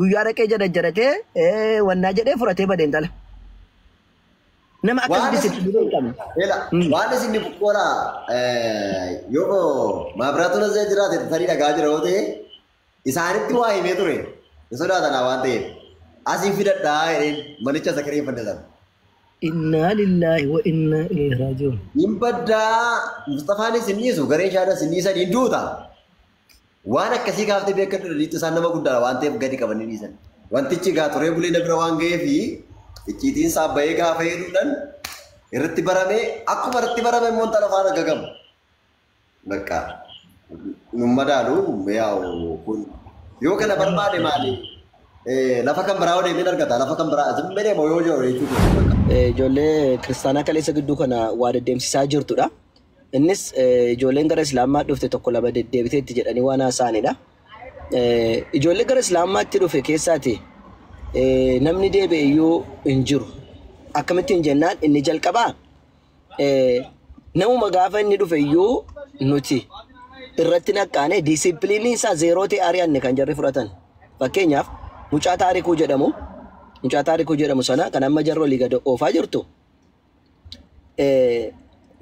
guyyaa dhaqee jadajjaratee wannaa jedhee fudhatee badeen tala. Nama akkas disipiliinii hin qabne. Waan isin buqqoona yoo maabiraatuun as jiraate tarii dhagaa jira yoo ta'e isaanitti waa himee ture. Hin sodaatanaa waan ta'eef asiin fidadhaa jedheen manicha isa kireeffadde sana. Inna lillahi wa inna ilaihi raaji'uun. Hin baddaa Mustafaanis hin dhiisu gareen shaadas hin dhiisan hin duuta. Waan akkasii kaaftee beekadhu dhaliitti isaan nama guddaadha waan ta'eef gadi qabanii dhiisan. Wantichi gaa turee bulee na bira waan ga'eefi icciitiin saabbayee gaafa hedduudhaan irratti baramee akkuma irratti barame immoo intala faana gagamu. Bakka nun madaalu yaa'u kun yoo kana barbaade maali? Lafa kan biraa deemee argata lafa kan biraa asiin deemu yoo jiru jechuudha. Ijoollee kiristaanaa kaleessa gidduu kana waa deddeemsisaa jirtudha. Innis ijoolleen gara Islaamaa dhufte tokko lama deddeebiteetti jedhanii waan haasa'anidha. Ijoollee gara Islaamaatti dhufe keessaati namni deebi'e iyyuu hin jiru. Akkamittiin jennaan inni jalqabaa namuma gaafa inni dhufe iyyuu nuti irratti naqqaane diisipiliinii isaa zeeroo ta'e ari'anne kan jarri fudhatan. Fakkeenyaaf mucaa taarikuu jedhamu sana kan amma jarri olii gad oofaa jirtu.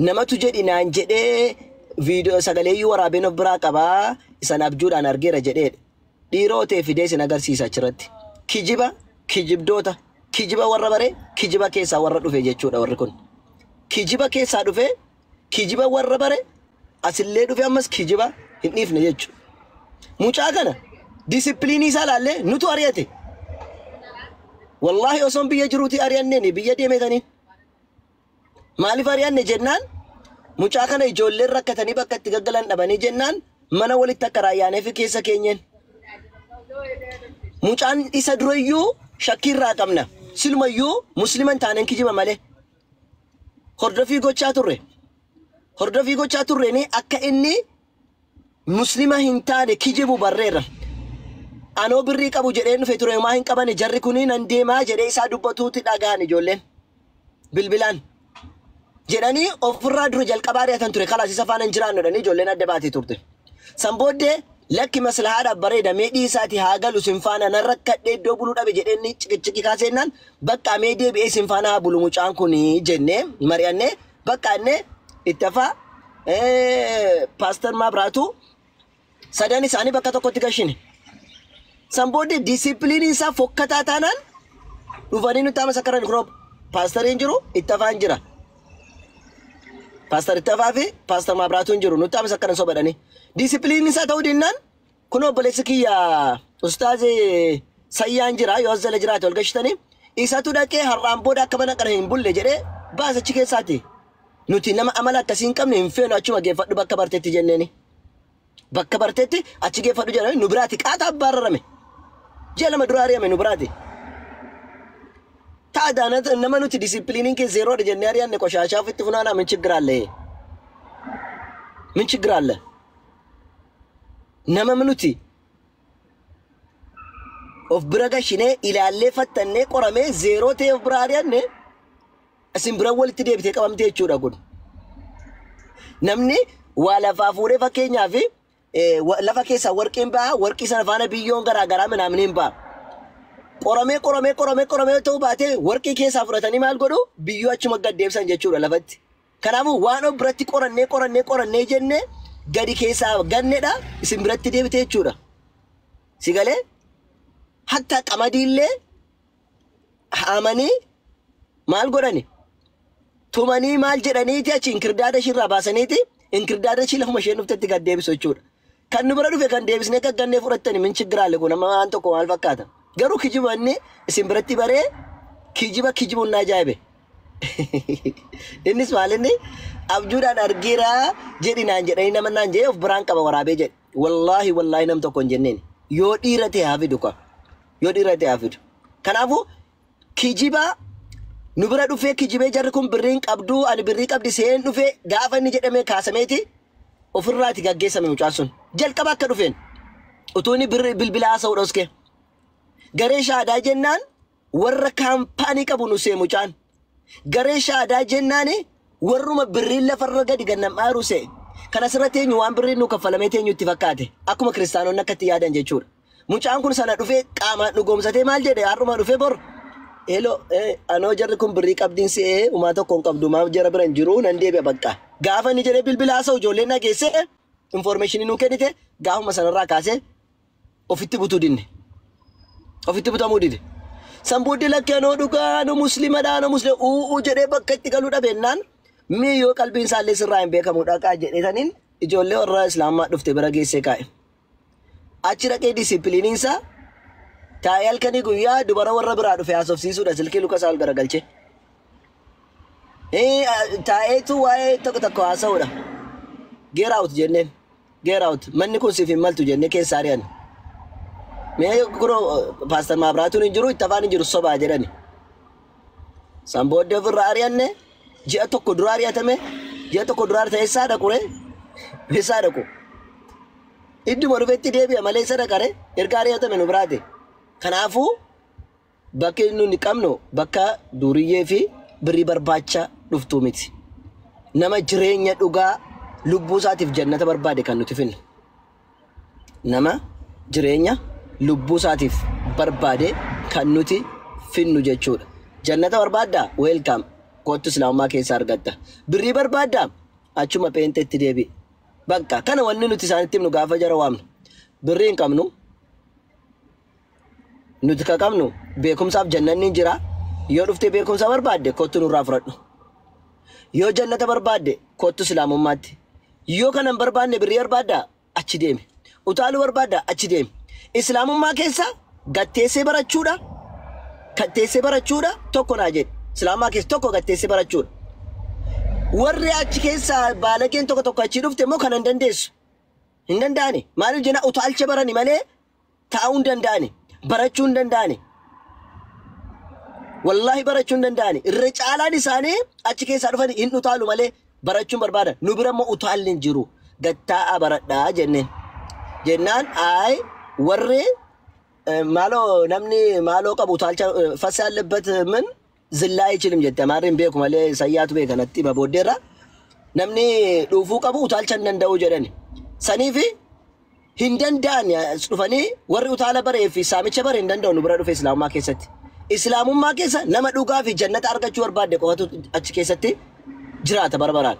Namatu jedhi naan jedhee viidiyoo sagaleeyyuu waraabeen of biraa qabaa isan abjuudhaan argeera jedhee dhiiroo ta'e fidee isin agarsiisa achirratti. Kijibdoota, kijiba warra bare, kijiba keessaa warra dhufe jechuudha warri kun. Kijiba keessaa dhufe, kijiba warra bare, asillee dhufe ammas kijiba hin dhiifne jechuudha. Mucaa kana disipiliinii isaa laallee nutu ari'ate. Wallaahi osoon biyya jiruuti ari'anneen biyya deemetanii. Maaliif ari'anne jennaan mucaa kana ijoolleen rakkatanii bakka itti gaggalan dhabanii jennaan mana walitti akka raayyaanee fi keessa keenyeen. Mucaan isa durayyuu shakkiirraa qabna. Silumayyuu musliman taaneen kijiba malee. Hordofii gochaa turre akka inni muslima hin taane kijibu barreera. Anoo birrii qabu jedheen dhufe ture maa hin qabane jarri kunii nan deemaa jedhee isaa dubbatuutti dhagahan ijoolleen. Bilbilaan. Jedhanii ofirraa dura jalqabaa ari'atan ture kalaas isa faana hin jiraannu jedhanii ijoolleen adda baatee turte. San booddee lakki maslahaadhaaf bareeda meedhii isaati haa galu sin faana nan rakkadhee iddoo buluu dhabe jedheenni ciqiciki kaasennaan bakka mee deebi'ee sin faana haa bulu mucaan kun jennee mari'annee bakka innee ittafaa Paaster Maabiraatu sadan isaanii bakka tokkotti gashine. San booddee diisipiliinii isaa fokkataa taanaan dhufanii nutti ama sakkaran kunoo paastariin jiru ittafaan jira. Paaster Ittafaa fi Paaster Maabiraatuun jiru nutti ama sakkaran sobadhanii. Disipiliinii isaa ta'uu dinnaan kun obboleessi kiyya ustaazii Sayyaan jira yoo as jala jiraate ol gashitanii isatu dhaqee har'aan booda akka mana qara hin bulle jedhee baasachi keessaati. Nuti nama amala akkasii hin qabne hin feenu achuma geeffadhu bakka barteetti jenneeni. Bakka barteetti achi geeffadhu jedhanii nu biraati qaata abbaarrame. Ji'a lama dura ari'ame nu biraati. Taadaanat nama nuti disipiliiniin kee zeeroodha jennee ari'anne qoshaashaa ofitti funaanaa min chiggiraalle. Nama nuti of bira gashinee ilaallee fattannee qoramee zeeroo ta'e of bira ari'anne asin bira walitti deebitee qabamte jechuudha kun. Namni waa lafaa fuudhee fakkeenyaaf lafa keessaa warqiin ba'a warqii sana faana biyyoon garaagaraa minaaminiin ba'a. Qoramee ta'uu baatee warqii keessaa fudhatanii maal godhu biyyoo achuma gad deebisan jechuudha lafatti. Kanaafuu waan of biratti qorannee jennee gadi keessaa gannedha isin biratti deebite jechuudha. Si galee hatta qamadiillee haamanii maal godhani tumanii maal jedhaniiti achi inkirdaada ishirraa baasaniiti inkirdaada ishii lafuma isheen dhuftetti gad deebisu jechuudha. Kan nu bira dhufe kan deebisnee gaggannee fudhattani min chiggiraalle kun amma waan tokko maal fakkaata. Garuu kijiba inni isin biratti baree kijibuun na ajaa'ibe. Innis maal inni abjuudhaan argeera jedhinaan jedhanii nama naan jedhee of biraan qaba waraabee jedhe. Wallaahi nam tokko hin jenneen yoo dhiira ta'e haa fidu. Kanaafuu kijiba nu bira dhufee kijibee jarri kun birriin qabduu ani birrii qabdi seen dhufee gaafa inni jedhamee kaasameeti ofirraati gaggeessame mucaan sun. Jalqaba akka dhufeen utuu inni bilbilaa haasa'uudha uskee. Garee shaadaa jennaan warra kaampaanii qabu nu see mucaan. Garee shaadaa jennaan warruma birriin lafarra gadi gannam'aa ruse. Kana asirratti eenyu waan birriin nu kaffalamee eenyu itti fakkaate akkuma kiristaanonni akkatti yaadan jechuudha. Mucaan kun sana dhufee qaamaan dhugoomsatee maal jedhe har'uma dhufee bor. Elo anoo jarri kun birrii qabdiin si'ee uumaa tokko hin qabdu maaf jara bira hin jiru nan deebi'a bakka. Gaafa inni jedhee bilbila haasa'u ijoolleen dhageessee information nuu kennite gaafuma sanarraa kaasee ofitti butuu dinne. Ofitti butamuu dide. Sambuuddi lakkee anoo dhugaa anoo musliimadha anoo musliima uuu jedhee bakka itti galuu dhabeennaan mii yoo qalbiin isaallee sirraa hin beekamu dhaqaa jedhetaniin ijoollee warra islaamaa dhufte bira geessee kaa'e. Achi dhaqee disipiliiniinsaa taa'ee halkanii guyyaa dubara warra biraa dhufe haasofsiisuudha silkii luka isaa ol garagalchee. Taa'eetu waa'ee tokko tokko haasa'uudha. Get out jenneen. Get out. Manni kun siif hin maltu jennee keessaa ari'an. Mee kunoo paastar Maabiraatuun hin jiru itti afaan hin jiru sobaa jedhani. San booddee ofirraa ari'anne ji'a tokko dura ari'atame ji'a tokko dura ta'ee dhaqure isaa dhaqu. Idduma dhufetti deebi'a malee isa dhaqare erga ari'atame nu biraate. Kanaafuu bakki nuti qabnu bakka duriyyee fi birrii barbaacha dhuftuu miti. Nama jireenya dhugaa lubbuu isaatiif jannata barbaade kan nuti finnu. Nama jireenya lubbuu isaatiif barbaade kan nuti finnu jechuudha. Jannata barbaaddaa welcome kootu islaamummaa keessaa argatta. Birrii barbaaddaa achuma peenteetti deebi'i. Bakka kana wanni nuti isaanitti himnu gaafa jara waamnu. Birrii hin qabnu. Nuti ka qabnu beekumsaaf jannanni jira. Yoo dhuftee beekumsa barbaadde kootu nurraa fudhadhu. Yoo jannata barbaadde kootu islaamummaatti. Yoo kanan barbaanne birrii barbaaddaa achi deemi. Utaaluu barbaaddaa achi deemi. Islaamummaa keessa gatteessee barachuudha. Gatteessee barachuudha tokko naa jedhe. Islaamummaa keessa tokko gatteessee barachuudha. Warri achi keessa baalageen tokko tokko achi dhufte immoo kan hin dandeessu. Hin danda'ani. Maaliif jenna utaalcha barani malee taa'uu hin danda'ani. Barachuu hin danda'ani. Wallahi barachuu hin danda'ani. Irra caalaan isaanii achi keessaa dhufani hin utaalu malee barachuun barbaadan. Nu bira immoo utaalli hin jiru. Gattaa'a baradhaa jenneen. Jennaan warri maaloo namni maaloo qabu utaalcha fasa yaallabbat min zillaa አይችልም jette amaarriin beeku malee sayyaatu beekanatti babooddeerra namni dhuufuu qabu utaalcha hin danda'u jedhani. Saniifi hin danda'an dhufanii warri utaala baree fi saamicha baree hin danda'u nu bira dhufe islaamummaa keessatti. Islaamummaa keessa nama dhugaa fi jannata argachuu barbaadde qofatu achi keessatti jiraata barbaraan.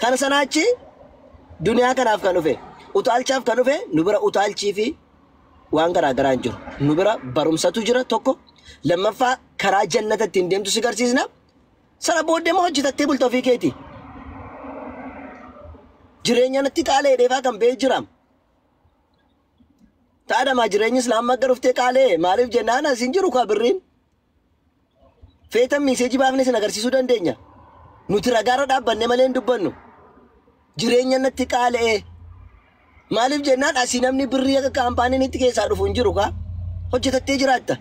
Kana sana achi duniyaa kanaaf kan dhufe utaalchaaf kan dhufe nu bira utaalchii fi waan garaa garaan jiru. Nu bira barumsatu jira tokko. Lammaffaa karaa jannata ittiin deemtu si garsiisna. Sana booddee moo hojjetattee bultoo fi keeti. Jireenya natti qaalee dheefaa kan ba'ee jira. Taadhamaa jireenyi islaamummaa akka dhuftee qaalee maaliif jennaan asiin jiru kaa birriin. Feetan miiseejii baafnee sin agarsiisuu dandeenya. Nuti ragaarra dhaabbanne malee hin dubbannu. Jireenya natti qaalee maaliif jennaan asii namni birrii akka kaampaaniin itti keessaa dhufu hin jiru kaa hojjetattee jiraatta.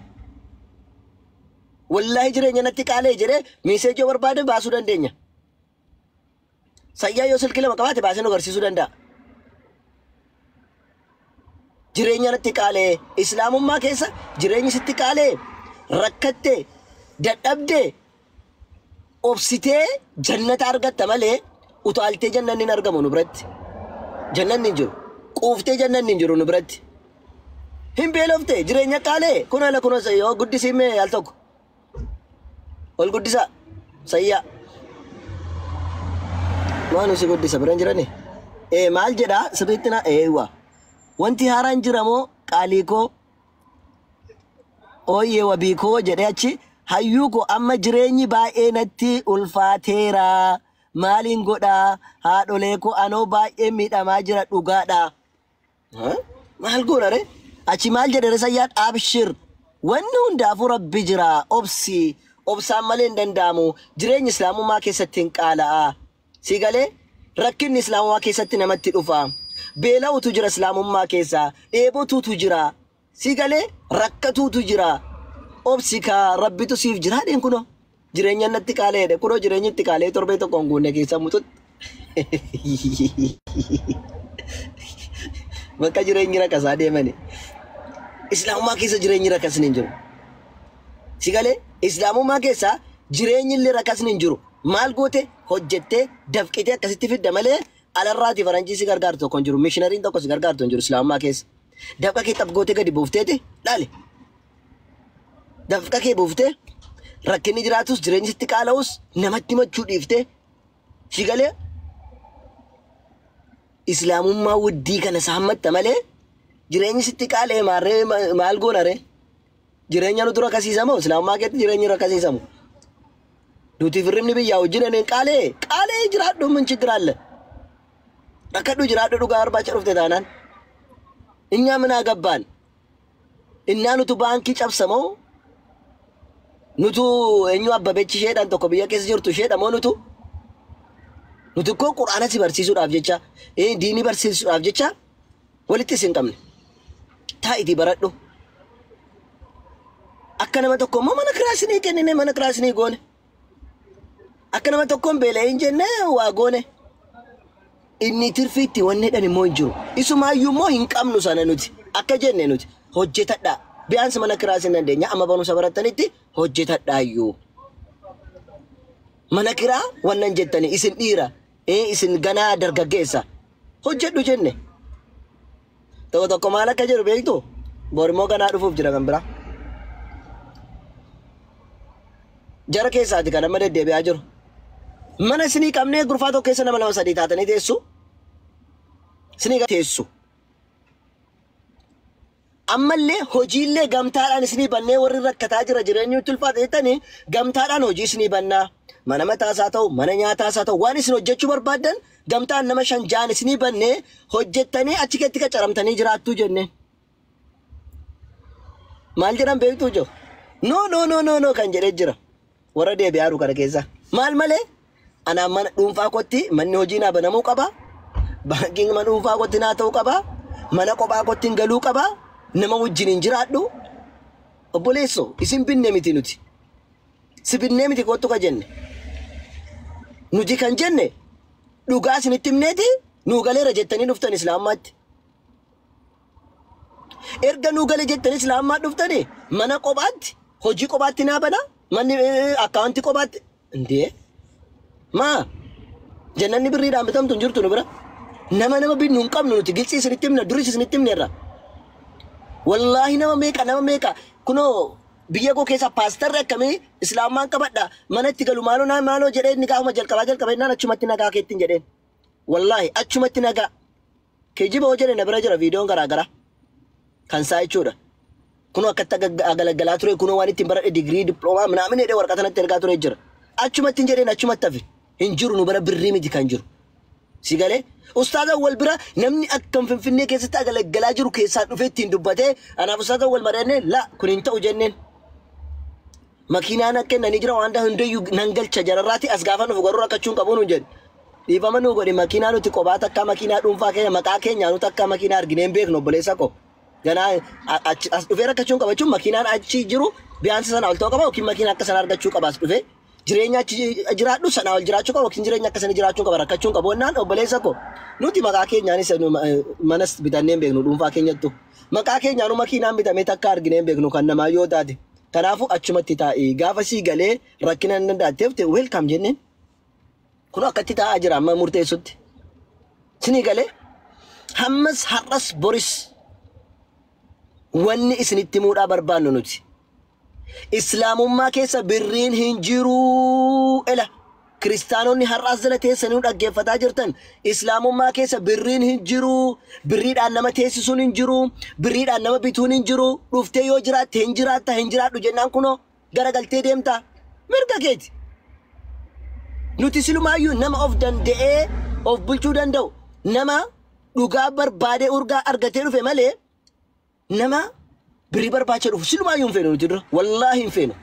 Wallahi jireenya natti qaalee jedhee miiseejii barbaade baasuu dandeenya. Sayyaa yoo silkii lama qabaate baasee nu agarsiisuu danda'a. Jireenya natti qaalee islaamummaa keessa jireenyi sitti qaalee rakkattee dadhabdee obsitee jannata argatta malee utaaltee jannanni hin argamu nu biratti. Jannanni hin jiru. Quuftee jannanni hin jiru nu biratti. Hin beelofte jireenya qaalee kun ala kun yoo guddisiimee al tokko. Ol guddisa sayyaa. Waan usi guddisa biraan jirani. Maal jedha sirriitti na waa. Wanti haaraan jiramoo qaaliikoo ooyyee wabiikoo jedhee achi hayyuu koo amma jireenyi baay'ee natti ulfaateera. Maaliin godhaa haadholee koo anoo baay'ee miidhamaa jira dhugaadha. Maal goona re? Achi maal jedhe sayyaan abshir. Wanni hundaafuu rabbi jira obsi. Obsaan malee hin danda'amu. Jireenyi islaamummaa keessatti hin qaala'a. Si galee rakkinni islaamummaa keessatti namatti dhufa. Beela'utu jira islaamummaa keessa. Dheebotuutu jira. Si galee rakkatuutu jira. Obsi kaa rabbitu siif jira dheen kuno. Jireenya natti qaaleedha. Kunoo jireenyi itti qaalee torbee tokko hin guunne keessa mututti. Bakka jireenyi rakkasaa deemani. Islaamummaa keessa jireenyi rakkasni hin jiru. Si galee islaamummaa keessa jireenyi illee rakkasni hin jiru. Maal goote hojjettee dafqitee akkasitti fidda malee alarraati faranjii si gargaartu tokko hin jiru. Mishinariin tokko si gargaartu hin jiru islaamummaa keessa. Dafqa kee xabgootee gadi buufteeti dhaale. Dafqa kee buuftee rakkinni jiraatus jireenyi sitti qaala'us namatti machuu dhiiftee shigalee islaamummaa wuddii kana saammatta malee jireenyi sitti qaala'e maarree maal goona ree? Jireenya nu dura kasiisamoo islaamummaa keetti jireenyi dura kasiisamu. Duuti firrimni biyyaa wajjin enen qaalee jiraadhu min ችግራለ akkadhu jiraadhu dhugaa barbaacha dhufte taanaan እኛ ምን አገባን እና ኑቱ ባንኪ ጨብሰመው ኑቱ እኙ አበበች ሸዳን ተኮ በየ ከስ ጅርቱ ሸዳሞ ኑቱ እኮ ቁርአን ሲበርሲሱዳፍ ጀቻ ዲኒ በርሲሱዳፍ ጀቻ ወልቲ ሲንቀምነ ታይቲ በረዱ አከነመ ተኮሞ መነክራስኒ ከነነ መነክራስኒ ጎነ አከነመ ተኮም በለኝ ጀነ ዋጎነ inni tirfiitti wanni dhan immoo hin jiru isumaayyuu immoo hin qabnu sana nuti akka jenne nuti hojjetadha bi'aansi mana kiraas hin dandeenya amma barumsa barattanitti hojjetadhaayyuu mana kiraa wannan jettani isin dhiira isin ganaa dargaggeessa hojjedhu jenne tokko maal akka jedhu beektu borimmoo ganaa dhufuuf jira kan biraa jara keessaati kan amma deddeebi'aa jiru mana sinii qabnee gurfaa tokko keessa nama lama sadii taatanii teessu sinii teessu ammallee hojiillee gamtaadhaan isinii bannee warri rakkataa jira jireenyi tulfaate jettanii gamtaadhaan hojii isinii bannaa mana mataasaa ta'u mana nyaataasaa ta'u waan isin hojjechuu barbaadan gamtaan nama shan jaan isinii bannee hojjettanii achi keetti qacaramtanii jiraattuu jenne maal jedhan beektuu jo no kan jedhee jira warra deebi'aa jiru kana keessa maal malee ana mana dhuunfaa kotti manni hojii naa banamuu qaba baankiin mana dhuunfaa kotti naa ta'uu qaba mana kophaa kotti galuu qaba nama wajjin hin jiraadhu obboleesso isin binne miti nuti si binne miti kottu ka jenne nuti kan jenne dhugaa isinitti himneeti nuu galeera jettanii dhuftan islaammaatti erga nuu gale jettanii islaammaa dhuftanii mana kophaatti hojii kophaatti naa bana manni akkaawuntii kophaatti indee ma jannanni birriidhaan bitamtu hin jirtu nu bira nama binnu hin qabnu nuti gilxii isinitti himna duris isinitti himneerra wallaahi nama meeqa kunoo biyya koo keessa paastarri akkamii islaammaan qabadha mana itti galu maaloo jedhee inni gaafuma jalqabaa innaan achumatti nagaa keettiin jedheen wallaahi achumatti nagaa keejiba hoo jedhe na bira jira viidiyoon garaagaraa kan isaa jechuudha kunoo akkatti agalaggalaa ture kunoo waan ittiin baradhe digirii diploomaa minaamin jedhee waraqaa natti ergaa ture jira achumatti hin jedheen achumatti hafe hin jiru nu bara birrii miti kan jiru si galee ustaaza wal bira namni akkam finfinnee keessatti agalaggalaa jiru keessaa dhufee ittiin dubbatee anaaf ustaaza wal mari'annee la kun hin ta'u jenneen makiinaan akka inni jira waan hundayyuu nan galcha jararraati as gaafa nuuf garuu rakkachuun qabuun hin jedhu dhiifama nu godhe makiinaa nuti kophaa takka makiinaa dhuunfaa keenya maqaa keenya nuti akka makiinaa argineen beeknu obboleessa koo ganaa as dhufee rakkachuun qabachuun makiinaan achi jiru bi'aansa sana ol ta'uu qaba yookiin makiinaa akka sana argachuu qabaas dhufee jireenya jiraadhu sana wal jiraachuu qaba yookiin jireenya akka sana jiraachuu qaba rakkachuun qabu onnaan obboleessa koo nuti maqaa keenyaanis manas bitanneen beeknu dhuunfaa keenyattu maqaa keenyaanu makiinaan bitamee takka argineen beeknu kan namaa yoo taate kanaafuu achumatti taa'ee gaafa sii galee rakkina hin dandaatteef ta'e welcome jenneen kun akkatti taa'aa jira amma murteessutti sinii galee hammas har'as boris wanni isinitti muudhaa barbaannu nuti islaamummaa keessa birriin hin jiru ela kiristaanonni har'as jala teessanii dhaggeeffataa jirtan islaamummaa keessa birriin hin jiru birriidhaan nama teessisuun hin jiru birriidhaan nama bituun hin jiru dhuftee yoo jiraatte hin jiraadhu jennaan kunoo garagaltee deemta mirga keeti nuti silumaayyuu nama of danda'ee of bulchuu danda'u nama dhugaa barbaadee urgaa argatee dhufe malee nama birrii barbaacha dhufu silumaayyuu hin feenu nuti dura wallaahi hin feenu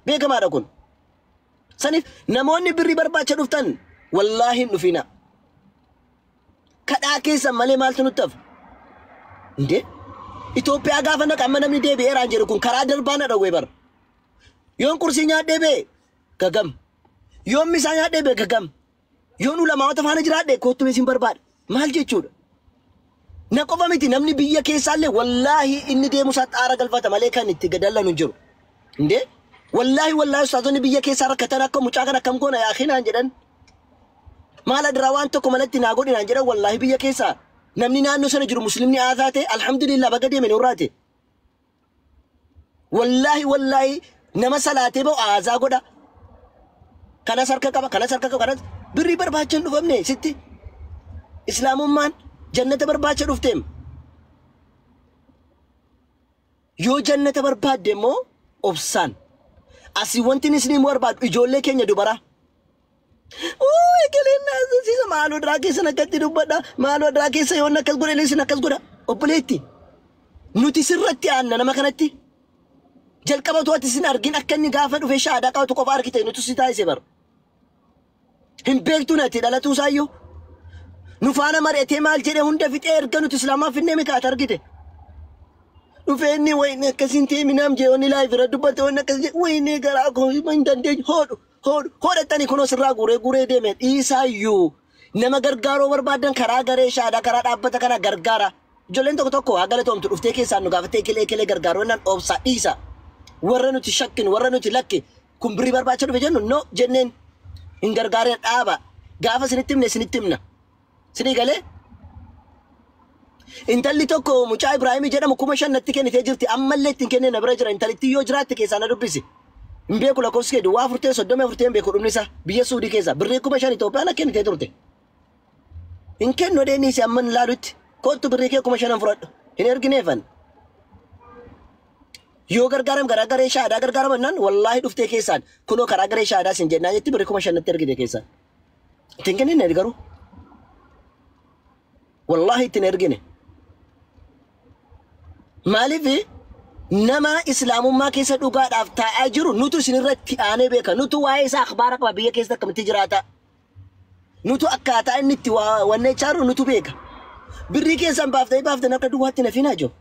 beekamaadha kun sanif namoonni birrii barbaacha dhuftan wallaahi hin dhufina kadhaa keessa malee maaltu nutti hafa indee Itoophiyaa gaafa naqamma namni deebi'eeraan jedhu kun karaa darbaana dhawwee bara yoon qursii nyaadhee bee gagam yoon misaa nyaadhee bee gagam yoon ulamaawota faana jiraadhee koottuma isin barbaada maal jechuudha na qofa miti namni biyya keessaallee wallaahi inni deemu isaa xaara galfata malee kan itti gadallan hin jiru indee wallahi ustaazonni biyya keessaa rakkatan akka mucaa kan akkam goona yaa akhinaan jedhan maal adira waan tokko malatti naa godhinaan jedhan wallahi biyya keessaa namni naannoo sana jiru muslimni aadaa ta'e alhamdulillah baga deeme nurraate. Wallahi nama salaatee ba'u aazaa godha. Kanas harka qaba kanas birrii barbaachan dhufamne sitti. Islaamummaan jannata barbaacha dhufteem. Yoo jannata barbaadde immoo obsaan. Asii wanti isni barbaadu ijoollee keenya dubara. Ekeleen naasisiisa maaloo diraa keessa nakkatti dubbadha. Maaloo diraa keessa yoo nakkas godhe leessin akkas godha. Obboleetti. Nuti sirratti aanna nama kanatti. Jalqabatu ati sin argin akka inni gaafa dhufe shaadaa qabatu qofa argite nuti si taasise bar. Hin beektu natti dhalatuu isaayyuu. Nu faana mari'atee maal jedhe hunda fixee erga nuti islaamaa finnee mikaata argite. Dhufeenni wayini akkasiin ta'e minaam jee onni laayif irra dubbate wanni akkasii jedhe wayini garaa koo hin dandeenye hodhattanii kunoo sirraa guuree deeme dhiisaayyuu nama gargaaroo barbaadan karaa garee shaadaa karaa dhaabbata kana gargaara. Ijoolleen tokko haa galatoomtu dhuftee keessaan nu gaafattee ekelee gargaaroo naan obsaa dhiisa. Warra nuti shakkin warra nuti lakki kun birrii barbaacha dhufe jennu no jenneen hin gargaareen dhaaba gaafa sinitti himna sinii galee intalli tokko mucaa Ibraahimii jedhamu 5,000 natti kennitee jirti ammallee ittiin kennee na bira jira intalitti yoo jiraatte keessaa na dubbisi hin beeku lakkoofsi kee duwwaa 40 hin beeku dhumni isaa biyya Suudii keessa birrii 5,000 Itoophiyaa na kennitee turte hin kennu deeniisi amman laalutti kootu birrii kee 5,000 fudhadhu hin ergineefan. Yoo gargaaram garee shaadaa gargaaraman wallahi dhuftee keessaan kunoo karaa garee shaadaa sin jennaan jetti birrii 5,000 natti ergite keessaan. Ittiin kennine garuu. Wallahi ittiin ergine. Maaliif nama islaamummaa keessa dhugaadhaaf taa'aa jiru nutu isinirratti aanee beeka nutu waa'ee isaa akhbaara qaba biyya keessa akkamitti jiraata. Nutu akkaataa inni itti wannee chaaru nutu beeka. Birrii keessaan baaftee akka duwwaatti na finaa jiru.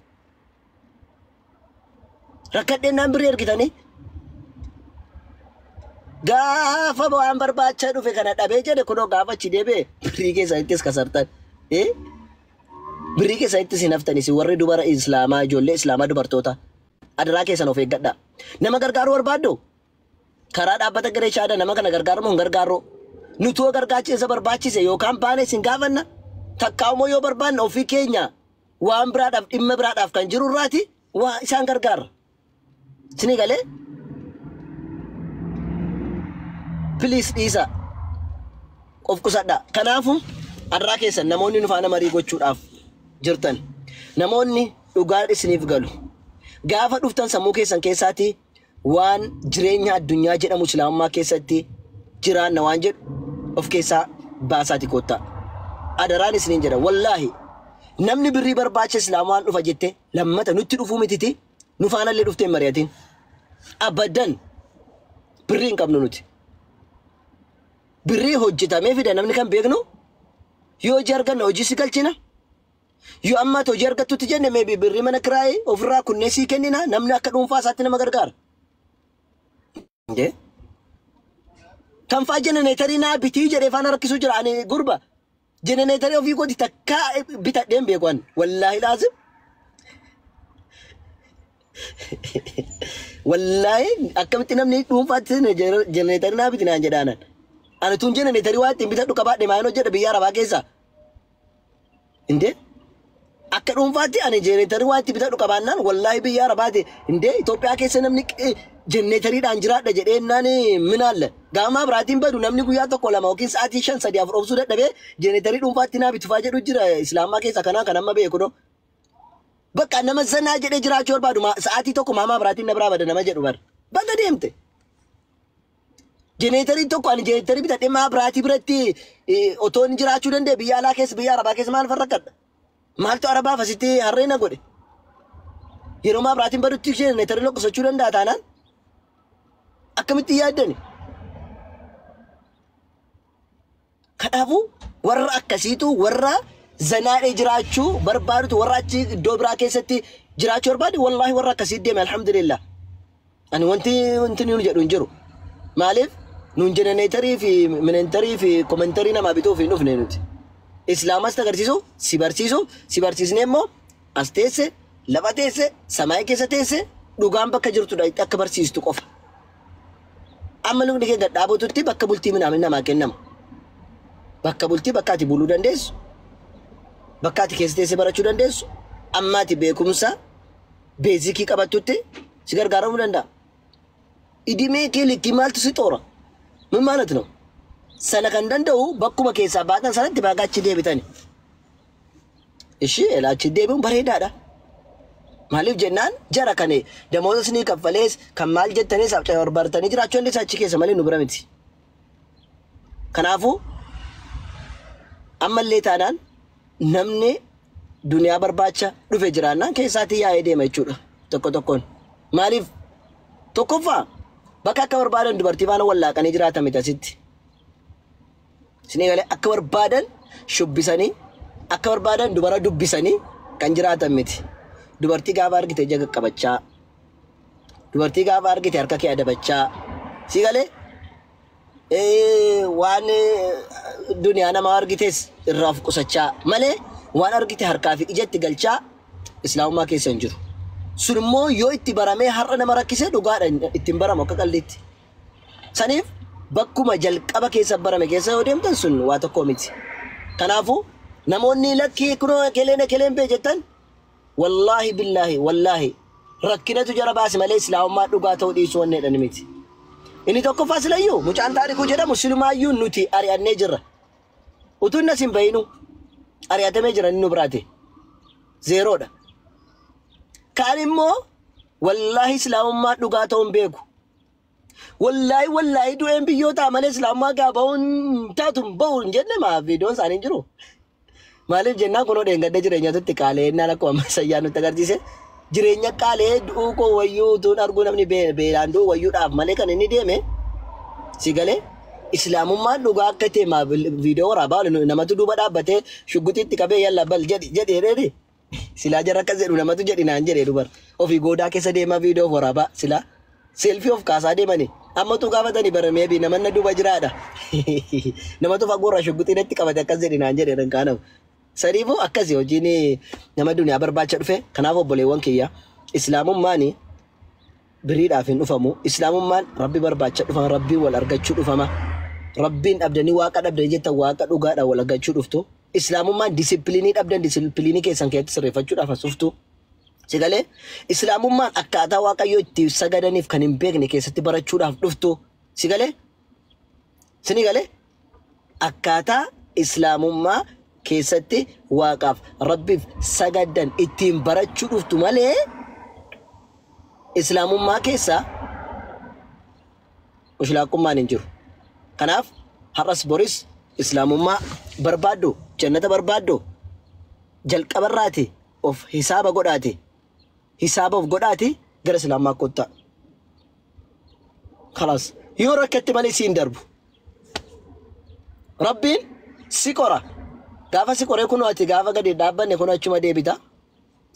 Rakkadheen naan birrii ergitanii gaafa waan barbaacha dhufe kana dhabee jedhe kunoo gaafa achi deebi'e birrii keessaa ittis kasartan birrii keessaa ittis hin haftanis warri dubara islaamaa ijoollee islaamaa dubartoota adaraa keessan of eeggadha. Nama gargaaruu barbaaddu karaa dhaabbata garee shaadaa nama kana gargaaramu hin gargaarru nuti yoo gargaachisa barbaachise yookaan baane sin gaafanna takkaa'umoo yoo barbaanne ofii keenya waan biraadhaaf dhimma biraadhaaf kan jiru irraati waa isaan gargaara. Sini galee please dhiisa of qusadha. Kanaafu adaraa keessan namoonni nu faana marii gochuudhaaf jirtan namoonni dhugaa isiniif galu gaafa dhuftan sammuu keessan keessaati waan jireenya addunyaa jedhamu islaamummaa keessatti jiraanna waan jedhu of keessaa baasaati kotta. Adaraan isiniin jedha wallahi namni birrii barbaacha islaamaan dhufa jette lammata nutti dhufuu mititi nu faana illee dhuftee mari'atiin abadan birrii hin qabnu nuti. Birrii hojjetamee fida namni kan beeknu yoo hojii arganna hojii si galchina yoo amma hojii argattutti jenne meebi birrii mana kiraayee ofirraa kunnee sii kennina namni akka dhuunfaa isaatti nama gargaara. Kan faa jenereetarii naa bitii jedhee faana rakkisuu jira ani gurba jenereetarii ofii kooti takkaa bitadheen beekan wallaahi laazim. Wallahi akkamitti namni dhuunfaatti jenereetarii naa biti naan jedhaanan. Ani tun jenereetarii waa ittiin bitadhu qabaadhe maan hojjedha biyya Arabaa keessa. Indee akka dhuunfaatti ani jenereetarii waa ittiin bitadhu qabaannaan wallahi biyya Arabaati indee Itoophiyaa keessa namni jenereetariidhaan jiraadha jedheennaan minaalle. Gaamaa biraatiin badu namni guyyaa tokko lama yookiin sa'aatii 5 3 4 obsuu dadhabee jenereetarii dhuunfaatti naa bitufaa jedhu jira islaamaa keessa kanaan kan amma beeku dho. Bakka nama zanaa jedhee jiraachuu barbaadu sa'aatii tokko maamaa biraatiin na biraa bada nama jedhu bar. Bakka deemte. Jenereetarii tokko ani jenereetarii bitadhee maa biraatii biratti otoo inni jiraachuu danda'e biyya alaa keessa biyya Arabaa keessa maal farrakkadha. Maaltu Arabaaf asitti harree na godhe. Yeroo maa biraatiin badutti jenereetarii loqqisachuu danda'a taanaan akkamitti yaaddani. Kanaafuu warra akkasiitu warra zanaadhee jiraachuu barbaadutu warra achi iddoo biraa keessatti jiraachuu barbaadu wallahi warra akkasii deeme alhamdulillah. Ani wanti nuun jedhu hin jiru. Maaliif nuun jenereetarii fi minentarii fi komentarii namaa bituuf hin dhufne nuti. Islaamas agarsiisu si barsiisne immoo as teesse lafa teesse samaayii keessa teesse dhugaan bakka jirtudha akka barsiistu qofa. Amma lubni kee gad dhaabututti bakka bultii namaa kennama. Bakka bultii bakka ati buluu dandeessu. bakkaati keessatti barachuu dandeessu ammaati beekumsa beezikii qabattutti si gargaaramuu danda'a. Idimee kee likkii maaltu si xoora? Min maalatu no? Sana kan danda'u bakkuma keessaa baatan sanatti baagaachi deebitani. Ishii elaachi deebiin bareedaadha. Maaliif jennaan jara kane damooza isinii kaffalees kan maal jettaniis bartanii jiraachuu dandeessaa achi keessa malee nu bira miti. Kanaafuu ammallee taanaan namni duniyaa barbaacha dhufe jiraannaan keessaatii yaa'ee deema jechuudha tokko tokkoon. Maaliif tokkoffaa bakka akka barbaadan dubartii faana wallaaqanii jiraatan miti asitti. Isinii galee akka barbaadan shubbisanii akka barbaadan dubara dubbisanii kan jiraatan miti. Dubartii gaafa argite jaga qabachaa, dubartii gaafa argite harka kee adabachaa, si galee waan duniyaa nama argites irraa of qusachaa malee waan argite harkaa fi ijatti galchaa islaamummaa keessa hin jiru. Sun immoo yoo itti baramee har'a nama rakkisee dhugaadha ittiin baramu akka qalliitti. Saniif bakkuma jalqaba keessa barame keessa yoo deemtan sun waa tokko miti. Kanaafuu namoonni lakkii kunoo keleen bee jettan wallahi billahi wallahi rakkinatu jara baase malee islaamummaa dhugaa ta'uu dhiisuu wanne jedhan miti. Inni tokko faasilayyuu mucaan taarikuu jedhamu silumaayyuu nuti ari'annee jirra. Utuun nas hin bayinu ari'atamee jira inni nu biraate. Zeeroodha. Kaan immoo wallahi islaamummaa dhugaa ta'uun beeku. Wallahi du'een biyyootaa malee islaamummaa gaaba'uun taatuun ba'uun jenne maa viidiyoon isaanii jiru. Maaliif jennaan kunoo dheengadde jireenyatutti qaalee innaan akkuma masayyaa nutti agarsiise jireenya qaalee du'uu koo wayyuu utuun arguu namni beelaan du'u wayyuudhaaf malee kan inni deeme si galee islaamummaan dhugaa akka ta'e maa viidiyoo waraabaa namatu duuba dhaabbatee shugguxiitti qabee yalla bal jedhee silaa jarra akkas jedhu namatu jedhi naan jedhee dubar ofii goodaa keessa deemaa viidiyoo waraabaa silaa seelfii of kaasaa deemani ammatu gaafatanii baramee bi namanna duuba jiraadha namatu fagoorraa shugguxiitti qabate akkas jedhi naan jedhee dhan kaanamu. Sariifuu akkasii hojiin nama duniyaa barbaacha dhufe kanaaf obboleewwan kiyya islaamummaan biriidhaaf hin dhufamu. Islaamummaan rabbi barbaacha dhufama, rabbiin wal argachuu dhufama. Rabbiin dhabdanii waaqa dhabdanii jettan waaqa dhugaadhaan wal argachuu dhuftu. Islaamummaan disipiliinii dhabdan disipiliinii keessan keessatti sirreeffachuudhaaf asuftu. Sigalee islaamummaan akkaataa waaqayyoo itti sagadaniif kan hin beekne keessatti barachuudhaaf dhuftu. Sigalee sinigalee akkaataa islaamummaa keessatti waaqaaf rabbiif sagadan ittiin barachuu dhuftu malee islaamummaa keessa ushlaaqummaan hin jiru. Kanaaf har'as boris islaamummaa barbaaddu jannata barbaaddu jalqabarraati of hisaaba godhaati of godhaati gara islaamummaa kottaa. Khalaas yoo rakkatti malee siin darbu rabbiin si qora. Gaafa si qoree kunoo ati gaafa gadi dhaabbanne kun achuma deebita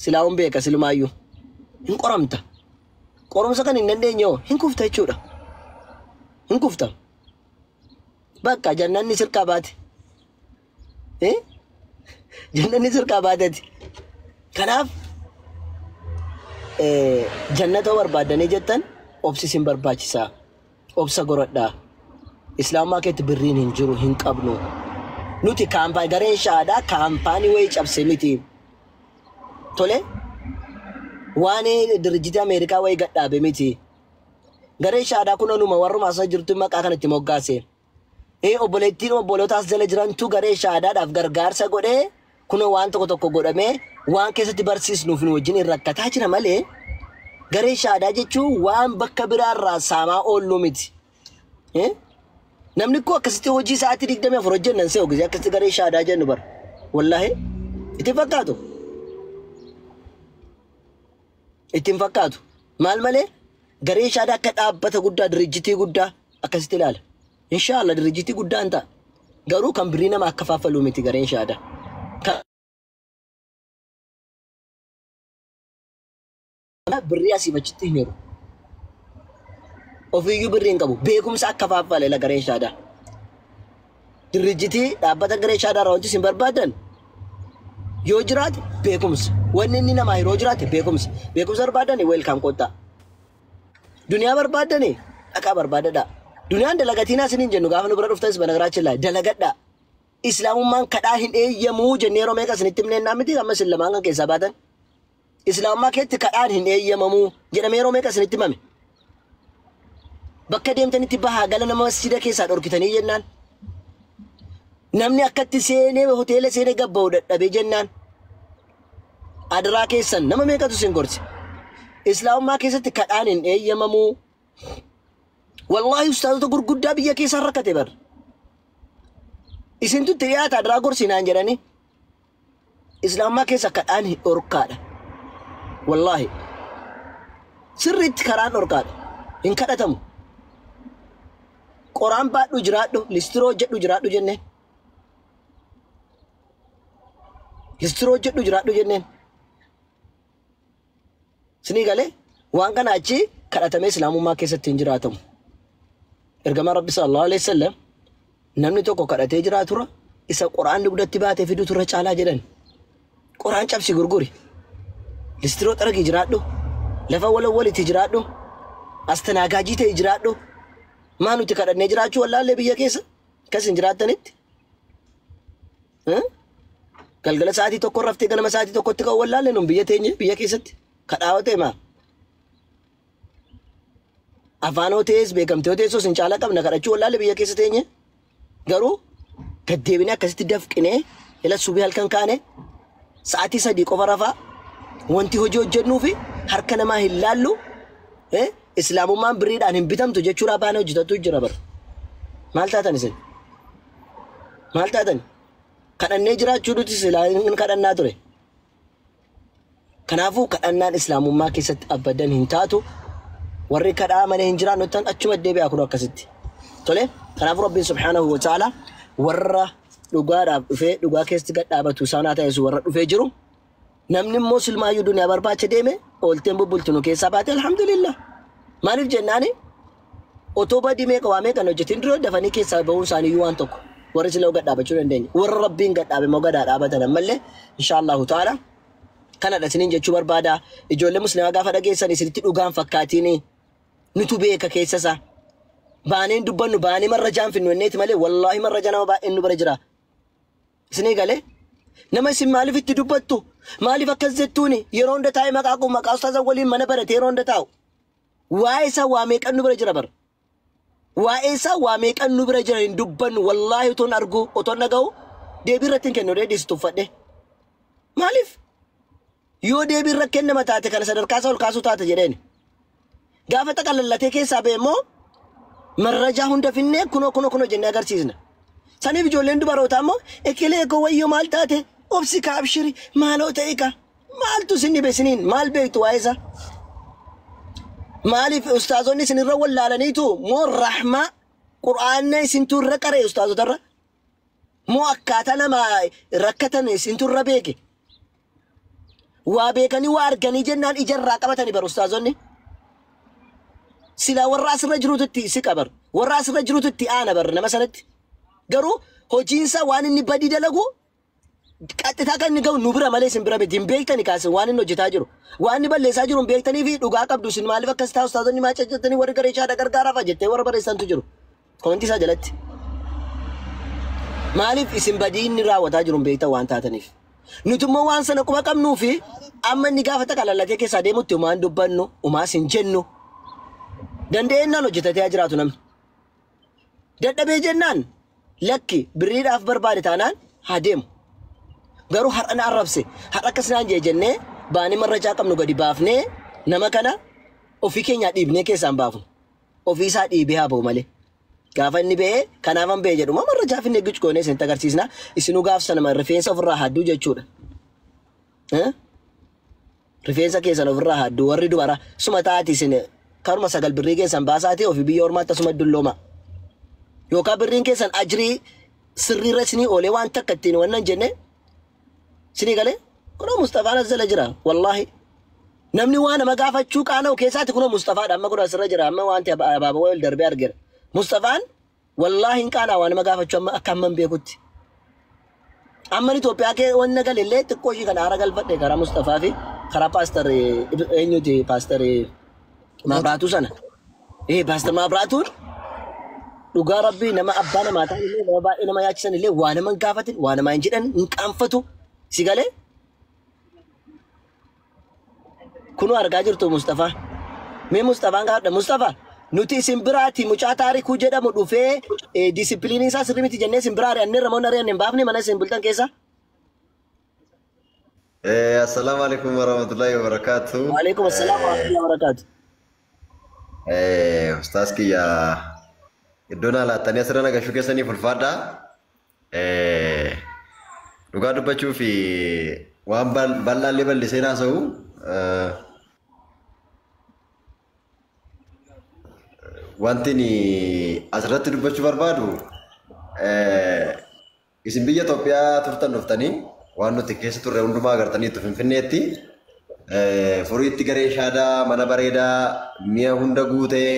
silaawun beeka silumaayyuu hin qoramta. Qorumsa kan hin dandeenye hin kufta jechuudha. Hin kufta. Bakka jannanni sirkaa baate. Jannanni sirkaa baateeti. Kanaaf jannata barbaadanii jettan obsisin barbaachisaa. Obsa goradhaa. Islaamummaa keetti birriin hin jiru hin qabnu. Nuti kaampanii gareen shaadaa kaampaanii wayii cabse miti. Tole waan dirjiti Ameerikaa wayii gadhaabe miti. Gareen shaadaa kun onuma warruma asii jirtu maqaa kanatti moggaase. Obboleettiin obbolootaas jala jirantu garee shaadaadhaaf gargaarsa godhee kunoo waan tokko godhamee waan keessatti barsiisnuuf nu wajjin rakkataa jira malee garee shaadaa jechuun waan bakka biraarraa saamaa oollu miti. Namni ko akkasitti hojii sa'aatii 24 hojjennan see ogizee akkasitti garee shaadaa jennu bar wallahi ittiin fakkaatu. Ittiin fakkaatu maal malee garee shaadaa akka dhaabbata guddaa dirjitii guddaa akkasitti ilaala. Inshallah dirjitii guddaan ta'a. Garuu kan birrii nama akka faafalu miti gareen shaadaa. Birrii asii bachitti hin jiru. Ofiiyyuu birriin qabu beekumsa akka faafale la gareen shaadaa. Dirjitii dhaabbata garee shaadaa raawwanti sin barbaadan yoo jiraate beekumsa wanni inni namaa yeroo jiraate beekumsa barbaadan welcome qotta. Duniyaa barbaadan akka barbaadadha. Duniyaan dalagatiin asiniin jennu gaafa nu bira dhuftanis banagaraachilla dalagadha. islaamummaan kadhaa hin eeyyamu jennee yeroo meeqa isinitti himnee naamiti amma isin lamaan kan keessaa baatan islaamummaa keetti kadhaan hin eeyyamamu jedhamee yeroo meeqa isinitti himame bakka deemtanitti bahaa gala nama masjida keessaa dhorkitanii jennaan namni akkatti seenee hoteela seenee gabba'u dadhabee jennaan adraa keessan nama meeqatu isin gorse islaamummaa keessatti kadhaan hin eeyyamamu wallahi ustaazota gurguddaa biyya keessaa rakkate bar isin tutti dhiyaata adraa gorsinaan jedhani islaamummaa keessa kadhaan dhorkaadha wallahi sirriitti karaan dhorkaadha hin kadhatamu qoraan baadhu jiraadhu listiroo jedhu jiraadhu jenneen listiroo jedhu jiraadhu jenneen sinii galee waan kana achi kadhatamee islaamummaa keessatti hin jiraatamu ergamaa rabbi sallallahu alaihi wasallam namni tokko kadhatee jiraatura isa qoraan dugdatti baatee fidu turre caalaa jedhan qoraan cabsi gurguri listiroo xaragii jiraadhu lafa walawwalitti jiraadhu astanaagaajii ta'e jiraadhu maa nuti kadhannee jiraachuu wallaallee biyya keessa kas hin jiraattanitti galgala sa'aatii tokko raftee ganama sa'aatii tokkotti ka'u wallaallee nun biyya teenye biyya keessatti kadhaawatee maa afaanoo ta'es beekamtee ta'es hin caala qabna kadhachuu wallaallee biyya keessa teenye garuu gaddeebinee akkasitti dafqinee ila subii halkan kaane sa'aatii 3 qofa rafaa wanti hojii hojjennuu fi harka namaa hin laallu islaamummaan biriidhaan hin bitamtu jechuudha baana hojjetatu jira bar maal taatan isin maal taatan kadhannee jiraachuu nuti islaamin kadhannaa ture kanaafuu kadhannaan islaamummaa keessatti abadan hin taatu warri kadhaa malee hin jiraannu tan achuma deebi'aa kun akkasitti tole kanaafuu rabbiin subhaanahu wa ta'ala warra dhugaadhaaf dhufee dhugaa keessatti gad dhaabatu isaanaa ta'esu warra dhufee jiru namni immoo silmaayyuu duniyaa barbaacha deeme oolteen bubbultinu keessaa baate alhamdulillah maaliif jennaani otoo badii meeqa waa meeqan hojjetin dura dafanii keessaa ba'uun isaaniiyyuu waan tokko warri sila gad dhaabachuu dandeenya warra rabbiin gad dhaabe moo gadaa dhaabatan ammallee inshaallahu ta'ala kanadha isiniin jechuu barbaada ijoollee muslimaa gaafa dhageessan isinitti dhugaan fakkaatiini nutu beeka keessasa baaneen dubbannu baanee marrajaan finnu enneeti malee wallaahi marraja nama baay'een nu bara jira isinii galee nama isin maaliif itti dubbattu maaliif akkas jettuuni yeroo hunda taa'e maqaa ustaaza waliin mana barate yeroo hunda taa'u waa'ee isaa waa meeqan nu bira jira bar waa'ee isaa waa meeqan nu bira jira hin dubbannu wallaahi utoon argu utoon dhaga'u deebii irratti hin kennu deebiis tuffadhe maaliif yoo deebii irra kennama taate kana sadarkaa isaa ol kaasuu taate jedheen gaafa xaqalallatee keessaa ba'e immoo marrajaa hunda finnee kunoo jennee agarsiisna saniif ijoolleen dubarootaa immoo ekelee koo wayyoo maal taate obsi kaabshiri maaloo ta'e ka maaltu sinni beesiniin maal beektu waa'ee isaa maaliif ustaazonni isinirra wallaalaniitu moo rahmaa qur'aana isintu irra qaree ustaazotarra moo akkaataa nama rakkatan isintu irra beeke waa beekanii waa arganii jennaan ijarraa qabatanii bar ustaazonni sila warra asirra jiruutti si qabar warra asirra jiruutti aana bar nama sanatti garuu hojiinsa waan inni badii dalagu qaxxitaa kan inni ga'u nu bira malee isin bira miti hin beektani kaasin waan inni hojjetaa jiru waan inni balleessaa jiru hin beektanii fi dhugaa qabdu isin maaliif akkas ta'a ustaazonni maa cajjattanii warri gareeshaadha gargaaraaf jettee warra barreessantu jiru komentii isaa jalatti maaliif isin badii inni raawwataa jiru hin beektan waan taataniif nuti immoo waan sana quba qabnuu fi amma inni gaafa xaqalallatee keessaa deemutti umaan dubbannu umaas hin jennu dandeenyaan hojjetatee jiraatu namni dadhabee jennaan lakki biriidhaaf barbaade taanaan haa deemu garuu har'a na arrabse har'a akkasnaan jennee baanii marrajaa qabnu gadi baafnee nama kana ofii keenyaa dhiibnee keessaan baafnu ofii isaa dhiibee haa ba'u malee gaafa inni ba'ee kanaafan ba'ee jedhuma marrajaa finne gicu goonee isin agarsiisna isinuu gaaf sana rifeensa ofirraa hadduu jechuudha rifeensa keessan ofirraa hadduu warri dubara suma taati isin karuma 9 birrii keessan baasaatee ofii biyya ormaatti asuma dullooma yookaan birriin keessan ajrii sirriirra isinii oolee waan takka ittiin wannan jenne isinii galee kunoo Mustafaan asirra jira wallaahi namni waan nama gaafachuu qaana'u keessaatti kunoo Mustafaadha amma kunoo asirra jira amma wanti abaabaa wal darbee argeera Mustafaan wallaahi hin qaana'u waan nama gaafachuu amma akka amman beekutti amma Itoophiyaa kee wanna galillee xiqqoo ishii kana haara galfadhe karaa Mustafaa fi karaa paaster eenyuti paaster Mabraatu sana. Pastor Mabraatuun dhugaa rabbii nama abbaa namaa ta'an illee nama baay'ee nama yaachisan illee waa nama hin gaafatin waa nama hin jedhan hin qaanfatu si galee kunu argaa jirtu Mustafaa mee Mustafaan gaadha Mustafaa nuti isin biraati mucaa taarikuu jedhamu dhufee disipiliinii isaa sirrii miti jennee isin biraa ari'annee ramoon ari'anne hin baafne mana isin bultan keessa. Assalamu alaikum warahmatullahi wabarakatuh. Waalaikum assalam warahmatullahi wabarakatuh. Ustaz kiyya iddoon alaatanii asirra nagashuu keessanii fulfaadha. Dhugaa dubbachuu fi waan bal'aallee bal'isee naasa'u wanti ni asirratti dubbachuu barbaadu isin biyya Itoophiyaa turtan dhuftanii waan nuti keessa turre hundumaa agartaniitu Finfinneetti furiitti garee shaadaa mana bareedaa mi'a hunda guutee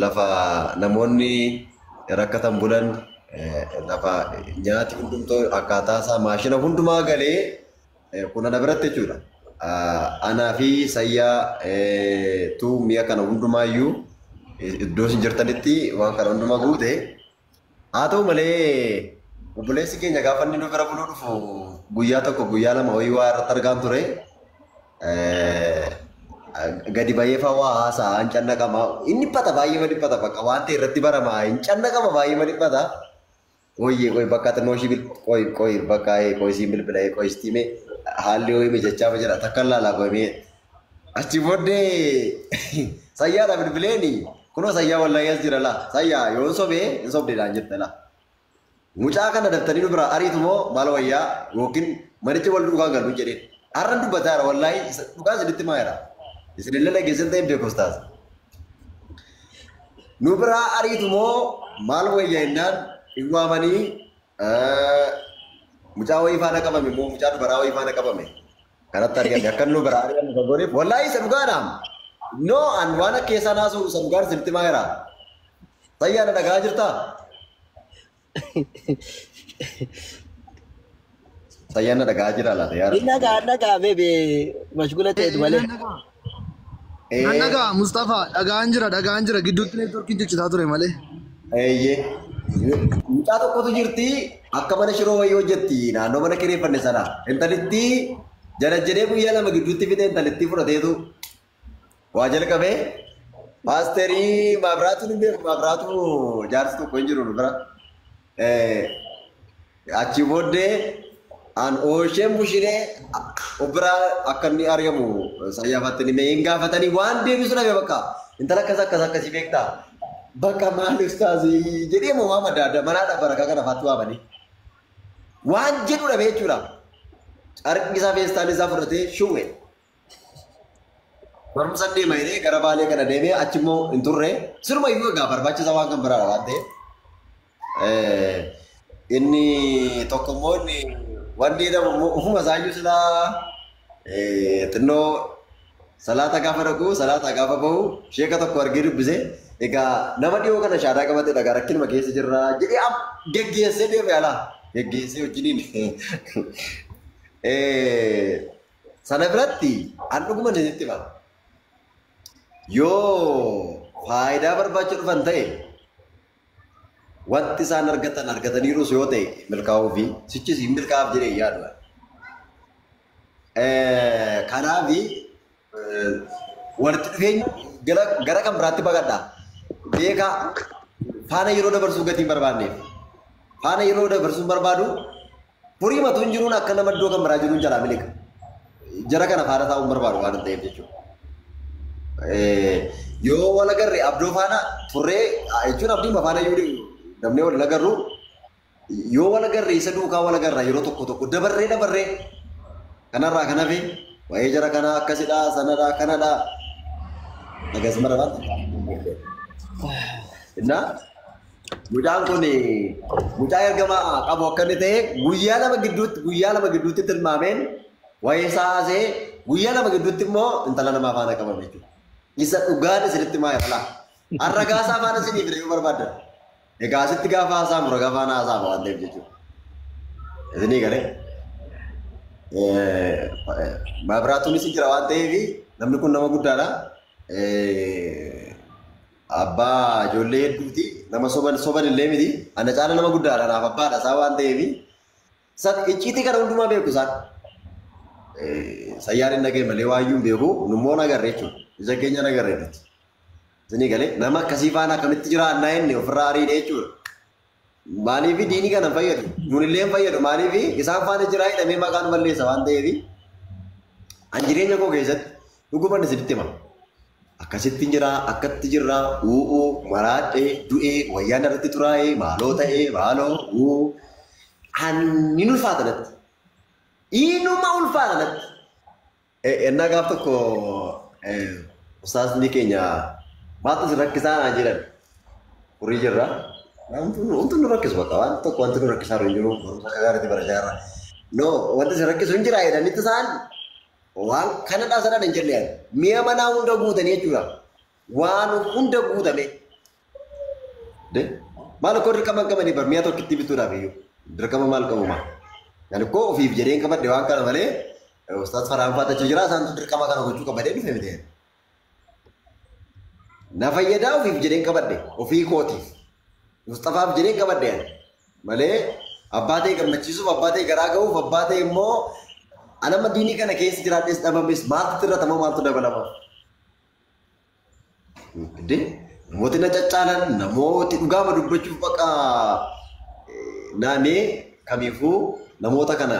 lafa namoonni rakkatan bulan lafa nyaati hundumtoo akkaataa isaa maashina hundumaa galee kun ana biratti jechuudha. Anaa fi sayyaa tu mi'a kana hundumaayyuu iddoo isin jirtanitti waan kana hundumaa guute haa ta'u malee obboleessi keenya gaafa inni nu bira buluu dhufu guyyaa tokko guyyaa lama wayii waa irratti argaan ture gadi baay'ee fawaa haasaa hin cannaqama inni dhiphata baay'ee dhiphata bakka waan ta'e irratti barama hin cannaqama baay'ee dhiphata Oye, koy bakka xinnoo ishii koy bakka koy siin bilbila koy istiime haalli ho'i mijachaa jira takka laalaa koymee achi booddee sayyaadha bilbileeni kunoo sayyaa wallaahi as jira laa sayyaa yoon sobee hin sobdeedhaan jette laa mucaa kana daftanii nu bira ariitu moo maal wayyaa yookiin manichi wal dhugaan galu jedheen har'an dubbataara wallaahi dhugaan isinitti maayira isinillee dhageessan ta'een beekus taas nu bira ariitu moo maal wayyaa innaan Iwamani mucaa wayii faana qabame moo mucaa dubaraa wayii faana qabame kanatti argame akka nu biraa argame fagooniif wallaahi isa dhugaadhaam no an waan akka keessaa naasu isa dhugaan sirriitti maayira sayyaana dhagaa jirta sayyaana dhagaa jira laata yaara dhagaa beebe mashgula ta'etu malee dhagaa Mustafa dhagaan jira gidduutti neetworkiin ciccita ture malee eeyyee mucaa tokkotu jirti akka mana shiroo wayii hojjetti naannoo mana kireeffanne sana intalitti jala jedhee guyyaa lama gidduutti fide intalitti fudhateetu waa jalqabee paasterii maabiraatu jaarsi tokko hin jiru bira achi booddee an oosheen bushiree obbiraa akka inni argamu sayyaafaatti ni mee hin gaafatanii waan deebisu dhabe bakka intala akkasii beektaa Bakka maal ustaazi jedhee moo waan adda addaa manaa dhabbara kana faatu waamanii waan jedhu dhabe jechuudha. Carqi isaa feestaan isaa fudhatee shuuwe. Barumsa deema jedhee gara baalee kana deemee achi immoo hin turre siruma iyyuu egaa barbaachisaa waan kan biraadha waan ta'eef. Inni tokko immoo inni wanni jedhamu ufuma isaayyuu silaa xinnoo salaata gaafa dhaqu salaata gaafa bahu sheeka tokko argee dubbisee egaa nama dhiyoo kana shaadaa qabatee dhagaa rakkinuma keessa jirra jedhee geggeessee deeme alaa geggeessee wajjiniin sana biratti an dhuguma isinitti hima yoo faayidaa barbaacha dhufan ta'e wanti isaan argataniirus yoo ta'e milkaa'uu fi sichis hin milkaa'aaf jedhee yaadu. Kanaafi walitti dhufeenya gara kan biraatti baqadha. Beekaa faana yeroo dabarsuu gatiin barbaanneef faana yeroo dabarsuu barbaadu furii matuun jiruun akka nama iddoo kan biraa jiruun jalaa miliqa. Jara kana faana taa'uun barbaadu waan ta'eef jechuudha. Yoo wal agarre abdoo faana turree jechuun abdiin faana yoo namni wal agarru yoo wal agarre isa duukaa wal agarra yeroo tokko dabarree kanarraa kanafi waa'ee jara kana akkasidha sanadha kanadha nagasuma dhabaatti. Innaa mucaan kun mucaa ergamaa qabu akka inni ta'e guyyaa lama gidduutti tilmaameen waa'ee saasee guyyaa lama gidduutti immoo intala namaa faana qabame jechuudha. Isa dhugaan isinitti maa irraa har'a gaasaa faana isinii fide yoo barbaaddan egaa asitti gaafa haasaa mura gaafa haasaa waan ta'eef jechuudha. Isinii galee maabiraatuunis jira waan ta'eef namni kun nama guddaadha. abbaa ijoollee hedduuti nama soban illee miti ana caala nama guddaadha naaf abbaadha isaa waan ta'eefi icciitii kana hundumaa beeku isaan sayyaan hin dhagee malee waayyuun beeku nummoo nagarre jechuudha ija keenya nagarre nuti isinii galee nama akkasii faana akkamitti jiraannaa inni ofirraa ariidhe jechuudha maaliif diinii kana fayyadu nunillee hin fayyadu maaliif isaan faana jiraa hidhamee maqaan balleessa waan ta'eefi an jireenya koo keessatti dhuguman isinitti hima akkasitti jira akkatti jirra uuu maraadhee du'ee wayyaan irratti xuraa'ee maaloo ta'ee maaloo ani ulfaatanatti inuma ulfaatanatti ennaa gaaf tokko ustaasni keenya maaltu si rakkisaa naa jedhan horii jirra wanti nu rakkisu bakka waan tokko wanti nu rakkisaa hin jiru barumsa akka gaariitti barachaa jirra no wanti si rakkisu hin jira jedhanitti isaan waan kana dhaasadhaan hin jenne mi'a manaa hunda guutanii jechuudha waan hunda guutame maal akkoo dirqama qabanii bar mi'a tokkitti bituudhaaf iyyuu dirqama maal qabuma yani koo ofiif jedheen qabadde waan kana malee ustaas faraan faatacha jira isaantu dirqama kana gochuu qabadee dhufe miti na fayyadaa ofiif jedheen qabadde ofii kootiif mustafaaf jedheen qabadde malee abbaa ta'e gammachiisuuf abbaa ta'e garaa ga'uuf abbaa ta'e immoo anama diinii kana keessa jiraadhes dhabames maaltu irratama maaltu dabalama namooti na caccaalan namooti dhugaama dubbachuuf baqa naanee kamiifuu namoota kana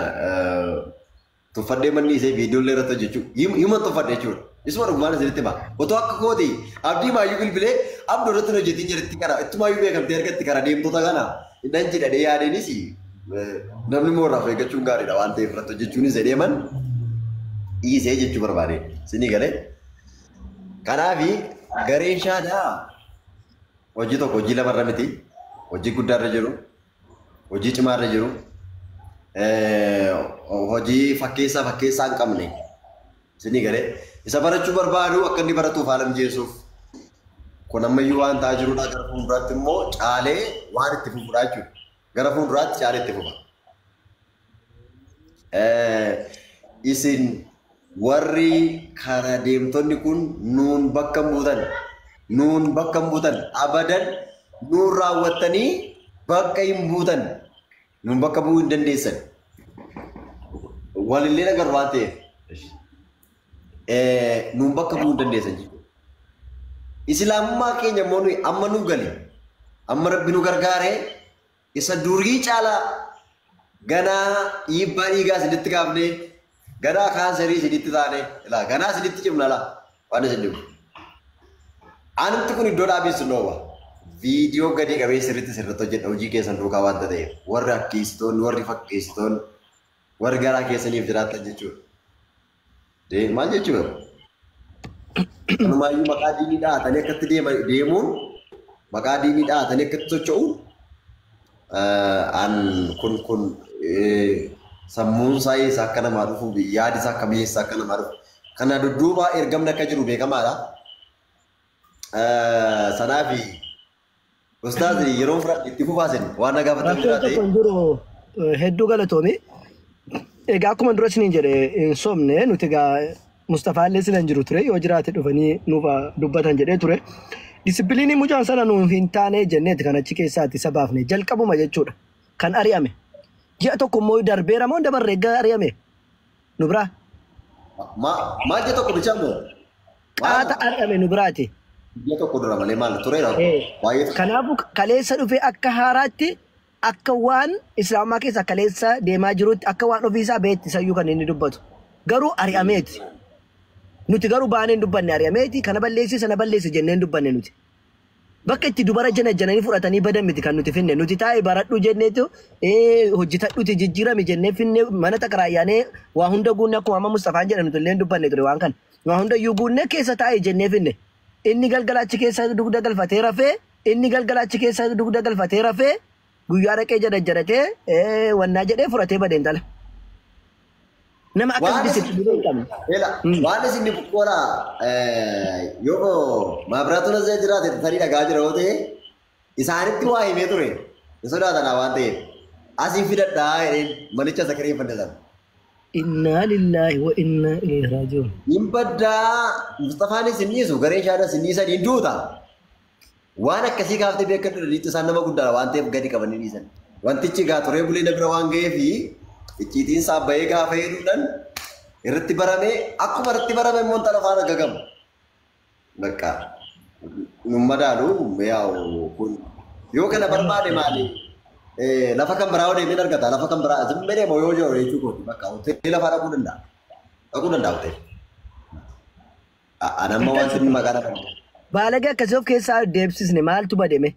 tuffadhee manni isee viidiyoolee irratti hojjechuu himan tuffadhe jechuudha isuma dhugumaan isinitti hima otoo akka kooti abdii maayyuu bilbilee abduu irratti hojjetiin jirti kana ittumaayyuu beekamtee argatti kara deemtota kana nan jedhadhee yaadeenis namni mooraaf eeggachuun gaariidha waan ta'eef irratti hojjechuunis deeman dhiisee jechuu barbaade sinii galee kanaafi gareen shaadaa hojii tokko hojii lamarra miti hojii guddaarra jiru hojii cimaarra jiru hojii fakkeessaa hin qabne sinii galee isa barachuu barbaadu akka inni baratuuf haala mijeessuuf kun ammayyuu waan ta'aa jirudha gara fuulduraatti immoo caalee waan itti fufudhaa jechuudha. Gara fuulduraatti caalee itti fufa. Isin warri kara deemtonni kun nuun bakka buutan abadan nuun raawwattanii bakka hin buutan nuun bakka bu'uu hin dandeessan. Walillee agarru waan ta'eef nuun bakka bu'uu hin dandeessan jechuudha. Islaamummaa keenya immoo nuyi amma nu gale amma rabbi nu gargaaree isa durii caalaa ganaa dhiibbaa dhiigaa isinitti kaafnee ganaa kaanserii isinitti taane ganaa isinitti cimna waan isin jiru. Anumti kun iddoo dhaabeessu nooba viidiyoo gadi qabee sirriitti hojjedha hojii keessan duukaa waanta ta'eef warri akkiisitoonni warri fakkeessitoonni warri garaa keessaniif jiraatan jechuudha. Maal jechuudha? Kanumaayyuu maqaa diinii dhahatanii akkatti deemuun maqaa diinii dhahatanii akkatti socho'uun an kun sammuun isaa eessa akka namaa dhufu yaadi isaa akka mi'eessa akka namaa dhufu kana dudduuba ergamni akka jiru beekamaadha. Sanaafi ustaazi yeroo itti fufaasin waan na gaafatan jiraate. Hedduu galatoome. Egaa akkuma dura isiniin jedhe hin soomne nuti egaa Mustafaa illee silan jiru ture yoo jiraate dhufanii nuuf dubbatan jedhee ture. Disipiliinii mucaan sana nuuf hin taane jenneeti kan achi keessaatti isa baafne jalqabuma jechuudha. Kan ari'ame. Ji'a tokko immoo darbeera moo dabarre egaa ari'ame? Nu biraa. Maal ji'a tokko bichaa moo? Qaata ari'ame nu biraati. Ji'a tokko dura malee maal tureera? Kanaafuu kaleessa dhufee akka haaraatti akka waan Islaamaa keessa kaleessa deemaa jirutti akka waan ofiisaa beetti isayyuu kan inni dubbatu. Garuu ari'ameeti. Nuti garuu baanee dubbanne ari'ameeti kana balleessi sana balleessi jenneen dubbanne nuti. Bakka itti dubara jananii fudhatanii badan miti kan nuti finne nuti taa'ee baradhu jenneetu hojjetadhuti jijjiirame jennee finne mana takaraayaanee waa hunda guunne akkuma amma Mustafaan jedhan nuti illee dubbanne ture waan kana. Waa hunda iyyuu guunne keessa taa'ee jennee finne. Inni galgalaachi keessa dugda galfatee rafee guyyaa dhaqee jadajjaratee wannaa jedhee fudhatee badeen tala. Nama akkas disipiliinii hin qabne. Waan isin buqqoora yoo maabiraatuun as jiraate tarii dhagaa jira yoo ta'e isaanitti waa himee ture hin sodaatanaa waan ta'eef asiin fidadhaa jedheen manicha isa kireeffannee sana. Innaa lillaahi wa innaa ilaihi raaji'uun. Hin baddaa Mustafaan isin dhiisu gareen shaada isin dhiisan hin duuta. waan akkasii kaaftee beekadhu liixi isaan nama guddaadha waan ta'eef gadi qabanii dhiisan. Wantichi gaa turee bulee na bira waan ga'eefi icciitiin saabbayee gaafa hedduudhaan irratti baramee akkuma irratti barame immoo intala faana gagamu. Bakka nun madaalu yaa'u kun yoo kana barbaade maali? Lafa kan biraa deemee argata lafa kan biraa asiin deemu yoo jiru jechuudha bakka hoteela fa'aa dhaquu danda'a. Dhaquu danda'a hoteela. Anamma waan sun maqaa dhaban. Baalagee akkasii of keessaa deebisisne maaltu bademe?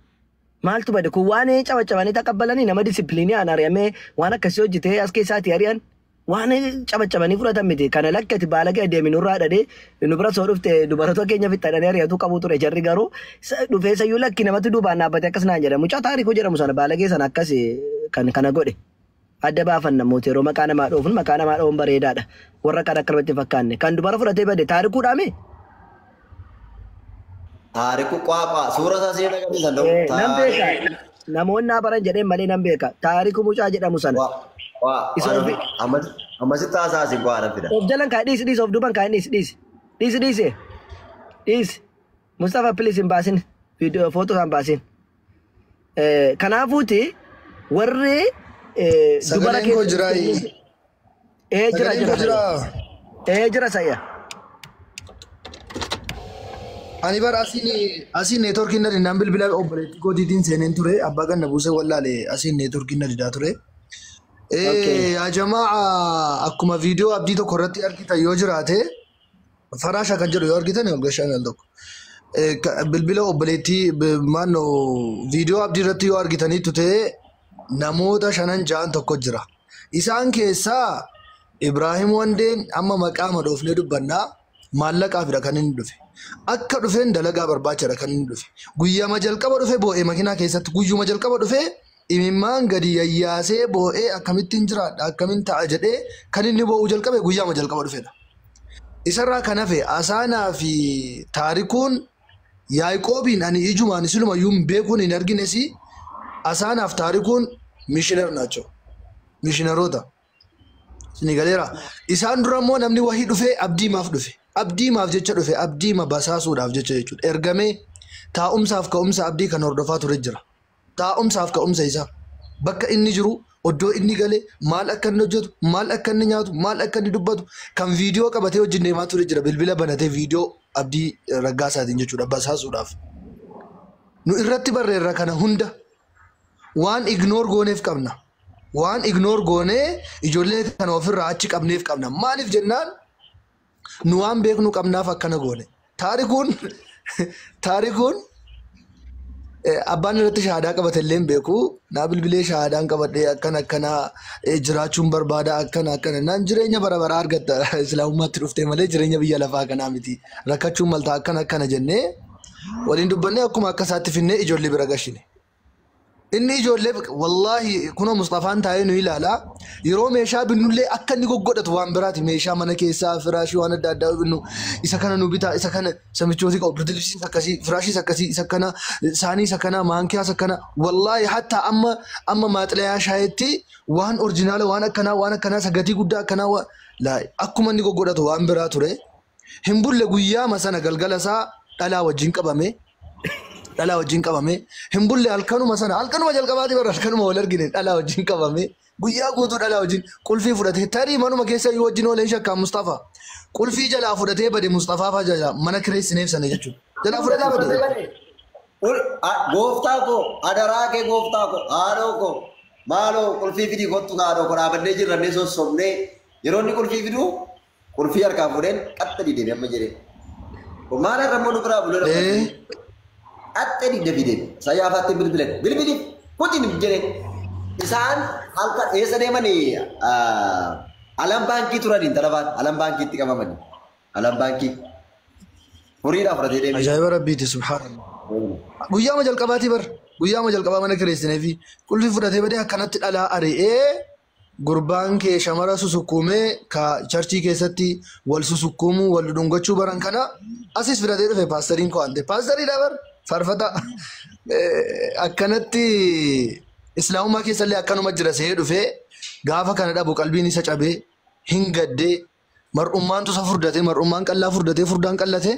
Maaltu bade kun waan cabacabanii taqabbalanii nama disipiliinii aan ari'amee waan akkasii hojjetee as keessaati ari'an waan cabacabanii fudhatan miti. Kana lakkati baalagee adeemi nurraa dhadhee nu bira soo dhufte dubartoota keenya fixadhanii ari'atu qabu ture jarri garuu dhufee sayyuu lakki namatti duubaan dhaabbate akkas naan jedhamu. Mucaa taarikuu jedhamu sana baalagee sana akkas kana godhe. Adda baafan namoota yeroo maqaa namaa dhoofuun bareedaadha. Warra kan akka namatti fakkaanne kan dubara fudhatee bade taarikuudhaame. Taariku Kwaaphaa suura isaa seenaa agarsiisan ta'u. Nan beeka. Namoonni naa baran jedheen malee nan beeka. Taariku mucaa jedhamu sana. Ammasitti haasa'asi bu'aadha fida. Of jalan kaa dhiisi of duuban kaa dhiisi. Mustafa Pilis hin baasin. Viidiyoo footoo isaan baasin. Kanaafuuti warri dubara keessa. Jira sayya. Ani bara asin network inna dinaan bilbila obboleetti gootiitiin seeneen ture abbaa ganna buusee wallaale asin network inna didaa ture. Yaa jamaa akkuma viidiyoo abdii tokko irratti argitan yoo jiraate faraasha kan jedhu yoo argitan ol gashaan al tokko. Bilbila obboleetti maannoo viidiyoo abdii irratti yoo argitaniitu ta'e namoota 5-6 tokko jira. Isaan keessaa Ibraahim Wandeen amma maqaa madoofnee dubbannaa maallaqaafidha kan inni dhufe. Akka dhufeen dalagaa barbaachadha kan inni dhufe. Guyyaama jalqaba dhufe boo'ee makiinaa keessatti guyyuma jalqaba dhufe imimmaan gadi yayyaasee boo'ee akkamittiin jiraadha akkamiin ta'a jedhee kan inni boo'uu jalqabe guyyaama jalqaba dhufedha. Isarraa kan hafe Asaanaa fi Taarikuun Yaaqoobiin ani ijumaan silumayyuu beekuun hin argines Asaanaaf Taarikuun mishinar naachoo. Mishiinaroota. Sinigaleera. Isaan dura immoo namni wahii dhufee abdiimaaf dhufe. Abdiimaaf jecha dhufe abdiima basaasuudhaaf jecha jechuudha. Ergamee taa'umsaaf ka'umsa abdii kan hordofaa ture jira. Taa'umsaaf ka'umsa isaa bakka inni jiru oddoo inni galee maal akka inni hojjetu maal akka inni nyaatu maal akka inni dubbatu kan viidiyoo qabatee wajjin deemaa ture jira. Bilbila banatee viidiyoo abdii raggaasaatiin jechuudha basaasuudhaaf. Nu irratti barreerra kana hunda waan ignoor gooneef qabna. Waan ignoor goonee ijoollee kana ofirraa achi qabneef qabna. Maaliif jennaan nu waan beeknu qabnaaf akkana goone. Taarikuun abbaan irratti shahaadaa qabate illee hin beeku. Naa bilbilee shahaadaan qabadhee akkana jiraachuun barbaada akkana naan jireenya bara baraa argatta islaamummaatti dhuftee malee jireenya biyya lafaa kanaa miti. Rakkachuun maltaa akkana jennee waliin dubbannee akkuma akka isaatti finnee ijoollee bira gashine. Inni ijoollee wallaahi kunoo Mustafaan taa'ee nu ilaala. Yeroo meeshaa binnullee akka inni goggodhatu waan biraati. Meeshaa mana keessaa firaashii waan adda addaa binnu isa kana nu bitaa isa kana samichooti qabu birdilibsiis akkasii firaashiis akkasii isa kana saanii isa kana maankiyaas akkana wallaahi hatta amma maaxilayaa shaayetti waan orjinaala waan akkanaa sagatii guddaa akkanaa akkuma inni goggodhatu waan biraa ture. Hin bulle guyyaama sana galgala isaa dhalaa wajjin qabame. Hin bulle halkanuma jalqabaati bara halkanuma wal argine dhalaa wajjin qabame. Guyyaa guutuu dhalaa wajjin qulfii fudhatee tarii manuma keessa yoo wajjin ooleen shakkaa Mustafaa. Qulfii jalaa fudhatee bade Mustafaa fa'aa mana kireessineef sana jechuudha. Jalaa fudhatee bade. Gooftaa koo adaraa kee gooftaa koo haadhoo koo maaloo qulfii fidii kottu haadhoo koo dhaabannee jirrannee sossobnee yeroo inni qulfii fiduu qulfii harkaa fuudheen qaxxa didee amma jedhee. Maal irra immoo nu biraa bulee qaxxa didee fidee sayyaafatti bilbilee kutin jedhee. Isaan halka eessa deemanii alam baankii turaniin talabaan alam baankiitti qabamanii alam baankii horiidhaaf fudhatee deemee. Ajaa'iba rabbiiti subhaanallah. Guyyaama jalqabaatii bar guyyaama jalqabaa mana kireessinee fi qulfii fudhatee badee akkanatti dhalaa ari'ee gurbaan kee shamara susukkuumee ka charchii keessatti wal susukkuumuu wal dhungachuu baran kana asis fudhatee dhufe paastariin ko'ante paastariidha bar farfata akkanatti. Islaamummaa keessallee akkanuma jira se'ee dhufee gaafa kana dhabu qalbiin isa cabee hin gaddee mar'ummaan tusa furdate mar'ummaan qallaa furdate furdaan qallate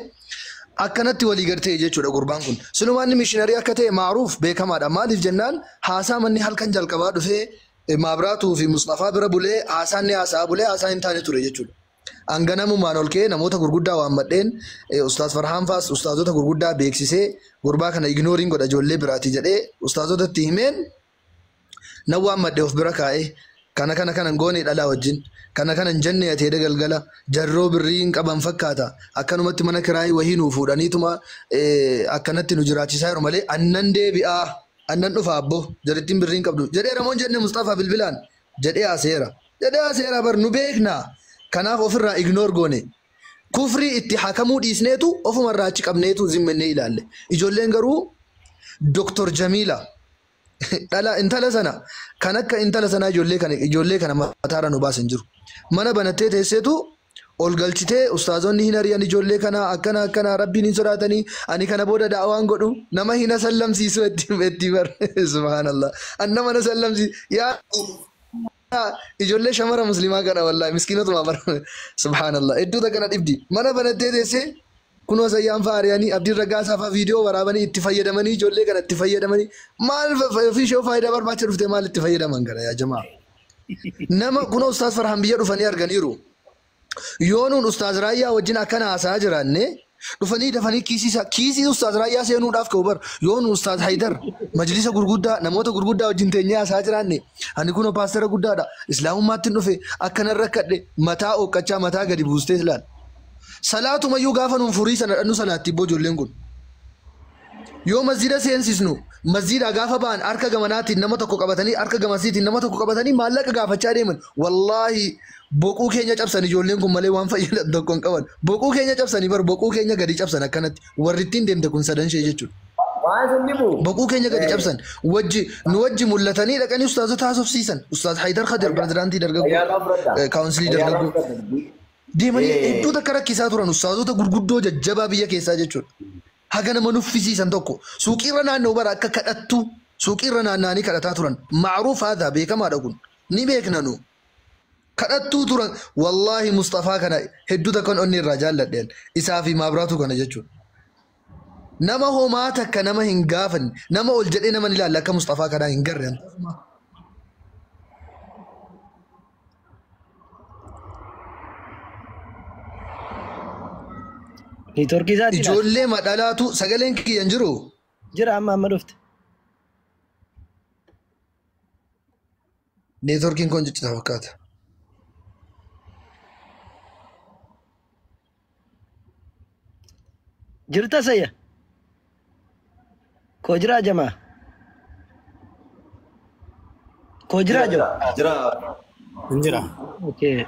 akkanatti walii galtee jechuudha gurbaan kun. Sinumaan mishiinarii akka ta'e maaruuf beekamaadha. Maaliif jennaan haasaa manni halkan jalqabaa dhufee Maabraatuu fi Mustafaa bira bulee haasaan ni haasaa bulee haasaa hin taane ture jechuudha. Hanganamumaan ol ka'ee namoota gurguddaa waan madheen Ustaaz Farhaan faas ustaazota gurguddaa beeksisee gurbaa kana ignooriin godha ijoollee biraati jedhee ustaazotatti himeen nan waan madde of bira kaa'ee kana goonee dhalaa wajjin kana jennee atee galgala jarroo birriin qaban fakkaata akkanumatti mana kiraayii wahii nuu fuudhaniituma akkanatti nu jiraachisaa jiru malee annan deebi'aa annan dhufa abbo jedhettiin birriin qabdu jedhee ramoon jenne Mustafaa bilbilaan jedhee aseera bar nu beeknaa kanaaf ofirraa ignoor goone kufrii itti hakamuu dhiisneetu ofumarraa achi qabneetu zimmannee ilaalle ijoolleen garuu Dr. Jamiila dhala intala sana kan akka intala sana ijoollee kana mataara nu baasan jiru mana banattee teesseetu ol galchitee ustaazonni hin ari'an ijoollee kana akkana rabbiin hin sodaatanii ani kana booda daawaan godhu nama hin sallamsiisu itti bar subhanallah nama na sallamsiisu yaa ijoollee shamara muslimaa kana wallahi miskiinotuma bar subhanallah hedduuta kana dhibdi mana banattee teessee kunoo sayyaan faariyanii abdiin raggaasaa fa'aa viidiyoo waraabanii itti fayyadamanii ijoollee kana itti fayyadamanii maal fiishoo faayidaa barbaacha dhufte maal itti fayyadaman gara yaa jamaa nama kunoo ustaaz Farhaan biyya dhufanii arganiiru yoo nuun ustaaz Raayyaa wajjin akkana haasaa jiraanne dhufanii dafanii kiisii ustaaz Raayyaa seenuudhaaf ka'u bar yoo nuun ustaaz Haydar majlisa gurguddaa namoota gurguddaa wajjin teenyee haasaa jiraanne ani kunoo paastara guddaadha islaamummaatti dhufe akkanan rakkadhe mataa ooqqachaa mataa gadi buustee ilaal. Salaatu mayyuu gaafa nuun furii sana dhannu salaatti ibboo ijoolleen kun. Yoo masjida seensisnu masjida gaafa ba'an harka gamanaatiin nama tokko qabatanii harka gamasiitiin nama tokko qabatanii maallaqa gaafachaa deeman. Wallaahi boquu keenya cabsan ijoolleen kun malee waan fayyadan tokko hin qaban. Boquu keenya cabsanii bar boquu keenya gadi cabsan akkanatti warri ittiin deemte kun sadan ishee jechuudha. Boquu keenya gadi cabsan nu wajji mul'atanii dhaqanii ustaazota haasofsiisan. Ustaaz Haydar Khadir pirezidaantii dargaggoo kaawunsilii dargaggoo. Deemanii hedduuta akka rakkisaa turan ustaazota gurguddoo jajjabaa biyya keessaa jechuudha. Haga nama nuffisiisan tokko suuqiirra naannoo bara akka kadhattu suuqiirra naanna'anii kadhataa turan maaruuf haadha beekamaadha kun ni beekna nu kadhattuu turan wallaahi Mustafaa kana hedduuta kan onni irraa jaalladheen isaa fi Maabraatu kana jechuudha. Nama homaa takka nama hin gaafanne nama ol jedhee nama ni ilaalla akka Mustafaa kanaa hin garre. Ijoollee madhalaatu sagaleen kiyyan jiru. Jira amma dhufte. Neetworkiin kun ciccita fakkaata. Jirta sayya. Koo jiraa jamaa. Koo jiraa jamaa. Jira. Okay.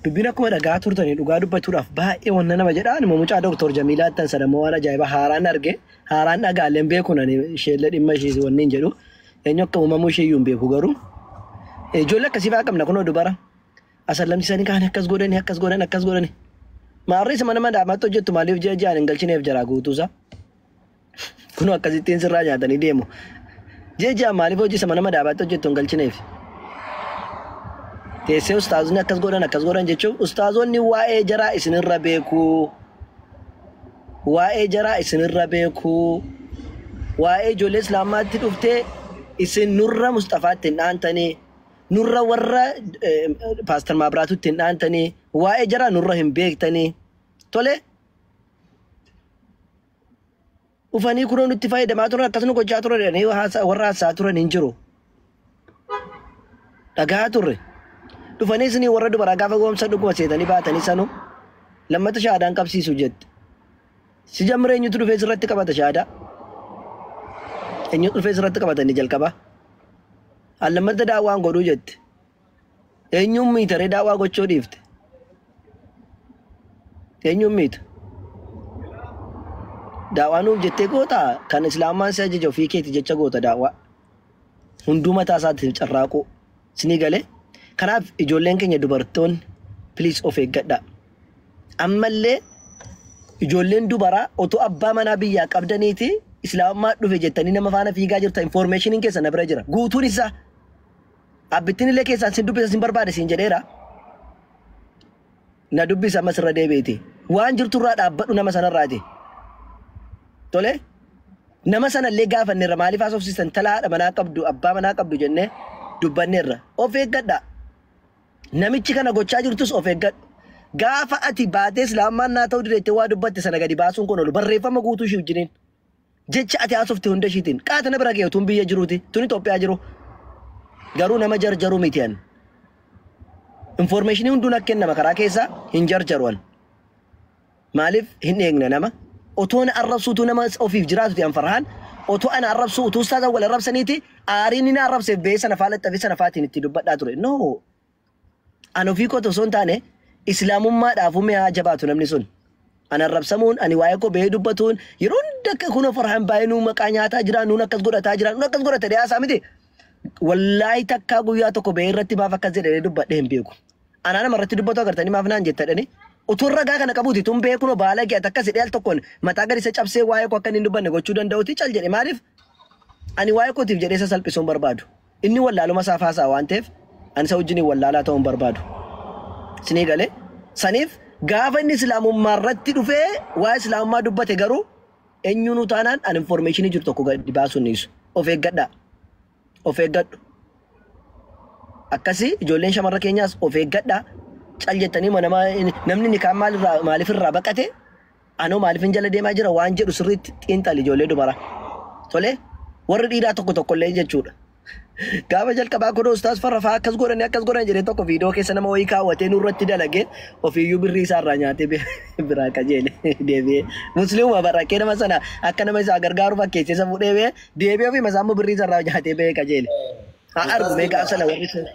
Dubbina akkuma dhagaa turtanii dhugaa dubbachuudhaaf baay'ee wanna nama jedha ani mucaa Dr. Jamiilaa tan sadammoo waan ajaa'iba haaraan arge haaraan dhagaaleen beeku nani isheellee dhimma ishee wanni hin jedhu eenyu akka uumamuu ishee iyyuu hin beeku garuu ijoollee akkasii fa'aa qabna kunoo dubara asallamsiisanii kaan akkas godhani maarri isa mana madaamaatti hojjettu maaliif jaan hin galchineef jaraa guutuusaa kunoo akkasittiin sirraa nyaatanii deemu jaan maaliif hojii isa mana madaamaatti hojjettu hin galchineef. Teessee ustaazonni akkas godhan jechuun ustaazonni waa'ee jaraa isinirra beeku. Waa'ee ijoollee islaamaatti dhuftee isin nurra Mustafaatti hin dhaantanii nurra warra paastar Maabraatutti hin dhaantanii waa'ee jaraa nurra hin beektanii tole. Ufanii kunoo nutti fayyadamaa turan akkasuma gochaa turan warra haasaa turan hin jiru. Dhagaa turre. Dhufanii isinii warra dubaraa gaafa goomsa dhuguma seetanii baatanii sanu lammata shaadaan qabsiisu jette. Si jamre eenyutu dhufee sirratti qabata shaadaa? Eenyutu dhufee sirratti qabatanii jalqaba? Lammata daawwaan godhuu jette. Eenyuun miitaree daawwaa gochuu dhiifte? Eenyuun miita? Daawwaa nuuf jettee goota kan islaamaan si ajaja ofii keeti jecha goota daawwaa. Hunduu mataa isaatiif carraaquu. Sinii galee? Kanaaf ijoolleen keenya dubartoonni please of eeggadha. Ammallee ijoolleen dubaraa otoo abbaa manaa biyyaa qabdaniiti islaamummaa dhufe jettanii nama faana fiigaa jirta informationiin keessa na bira jira. Guutuun isaa abbittiin illee keessaan sin dubbisa sin barbaade sin jedheera. Na dubbisa ammas irra deebi'eeti. waan jirturraa dhaabbadhu nama sanarraati. Tole nama sanallee gaafanneerra maaliif haasofsiisan talaa haadha manaa qabdu abbaa manaa qabdu jennee dubbanneerra of eeggadha. Namichi kana gochaa jirtus of eeggadhu. Gaafa ati baatee islaamummaan naa ta'uu dideettee waa dubbatte sana gadi baasuun kun oolu barreeffama guutuu ishii wajjiniin. Jecha ati haasofte hunda ishiitiin qaatana bira ga'e tun biyya jiruuti tun Itoophiyaa jiru. Garuu nama jarjaruu mitiyan. Informationii hunduun akka kennama karaa keessaa hin jarjaruan. Maaliif hin eegne nama? Otoo na arrabsuutu nama ofiif jiraatu ta'an farhaan otoo ana arrabsuu utuu ustaaza wal arrabsaniiti aariin inni arrabseef bee sana faalaxxafi sana faatiin itti dubbadhaa ture. No. Ani ofii kootu osoo hin taane islaamummaadhaaf humna jabaatu namni sun. Ana arrabsamuun ani waa'ee koo bee dubbatuun yeroo hunda kun farhaan baay'inuu maqaa nyaataa jiran nuun akkas godhataa jiran nuun akkas godhate dhiyaasaa miti. Wallaahi takkaa guyyaa tokko bee irratti maaf akkas jedhanii dubbadhee hin beeku. Anaa nama irratti dubbatu agartanii maaf naan jettadhani. Utuun ragaa kana qabuuti tun beekunoo baala ga'e takkas hidhee al tokkoon mataa gadi isa cabsee waa'ee koo akka inni hin dubbanne gochuu danda'uti cal jedhe maaliif? Ani waa'ee kootiif jedhee isa salphisuun barbaadu. Inni wallaaluma isaa faasaa waan ta'eef ani isa wajjin wallaalaa ta'uun barbaadu. Sinii galee saniif gaafa inni islaamummaa irratti dhufee waa'ee islaamummaa dubbate garuu eenyuun utaanaan an informationii jiru tokko gadi baasuun niisu. Of eeggadhaa. Of eeggadhu. Akkasii ijoolleen shamarra keenyaas of eeggadhaa. Cal jettanii namni ni kaan maaliif irraa baqate anoo maaliif hin jala deemaa jira waan jedhu sirriitti xiinxali ijoollee dubara. Tole warri dhiiraa tokko tokkollee jechuudha. Gaafa jalqabaa kun ustaas farrafaa akkas godhan jedhee tokko viidiyoo keessa nama wayii kaawwatee nurratti dalagee ofiiyyuu birrii isaarraa nyaatee biraa qajeele deebi'ee musliima barraaqee nama sana akka nama isaa gargaaru fakkeessee isa fuudhee deebi'ee ofii masaa immoo birrii isaarraa nyaatee ba'ee qajeele. Haa argumee gaaf sana warri sun.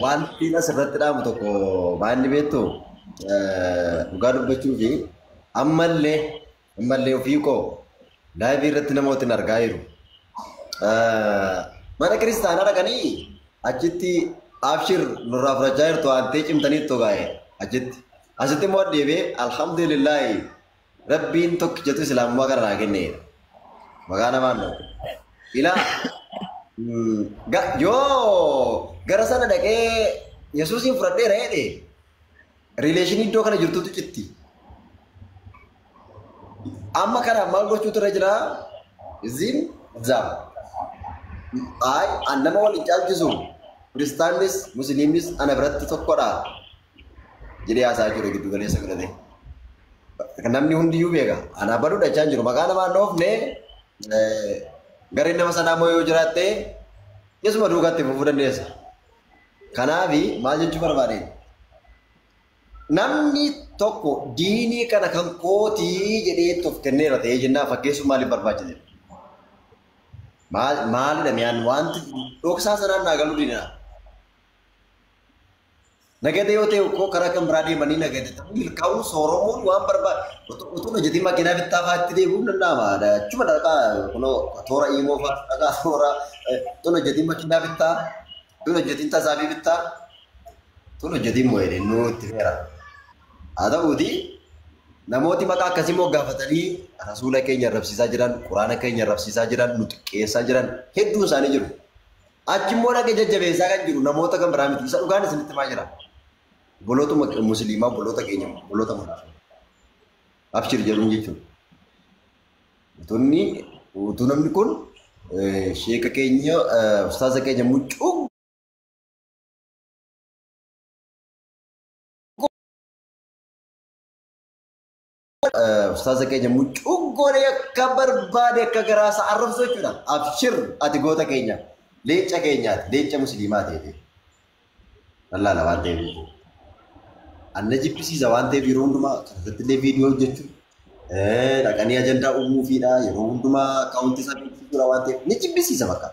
Wanti asirratti dhaamu tokko maanni beektu dhugaa dubbachuu fi ammallee ofii koo laayivii irratti namoota hin argaa jiru. Mana kiristaanaa dhaqanii achitti abshir nurraa fudhachaa jirtu waan ta'e cimtanii itti gaa'e achitti. Asitti immoo deebi'ee alhamdulillahi rabbiin tokkichatu islaamummaa kana naa kenneedha. Maqaa namaan dhabu. Ilaa yoo gara sana dhaqee Yesuusiin fudhadheera jedhe rileeshinii iddoo kana jirtutu citti. Amma kana maal gochuutu irra jira? Isin zaam. Nama wal hin caalchisu kiristaanis musliimis ana biratti tokkodha jedhee haasaa jiru giddu galeessa godhate. Namni hundiyyuu beeka. Ana baduu dhachaa jiru. Maqaa namaan dhoofne gareen nama sanaa moo yoo jiraatte Yeesuma duugaatti fufuu dandeessa. Kanaafi maal jechuu barbaade? Namni tokko diinii kana kan kootii jedhee of kenneera ta'ee jennaa fakkeessuun maaliif barbaachise? Maalidha miyaan wanti dhoksaa sanaan naa galuu diina. Nagade yoo ta'e koo karaa kan biraa deemanii nagade ta'uu milkaa'uun sooromuun waan barbaade utuu hojjetii makiinaa bittaa fa'aatti deebi'uun danda'ama. Achuma dhaqaa kunoo toora imoo fa'aa dhaqaa toora utuu hojjetii makiinaa bittaa utuu hojjetiin tasaabii bittaa utuu hojjetiin moo'ee nuutti feera. Haa ta'uuti namooti maqaa akkasii moo gaafatanii rasuula keenya arrabsiisaa jiran quraana keenya arrabsiisaa jiran nuti qeessaa jiran hedduun isaanii jiru. Achi immoo dhaqee jajjabeessaa kan jiru namoota kan biraa miti isa dhugaan isinitti himaa jira. Boloota musliimaa boloota keenya boloota musliimaa. Abshir jedhuun jechuudha. Utuu namni kun sheeka keenya ustaaza keenya muccuu ustaaza keenya muccuu godhee akka barbaade akka garaasa arrabsu jechuudha. Abshir ati goota keenya leenca keenyaati leenca musliimaa ta'e. Lallaala waan ta'eef. Anna jibbisiisa waan ta'eef yeroo hundumaa kanarratti illee viidiyoo hojjechuun dhaqanii ajandaa uumuufiidha yeroo hundumaa akaawuntii isaa beeksisuudha waan ta'eef ni jibbisiisa bakka.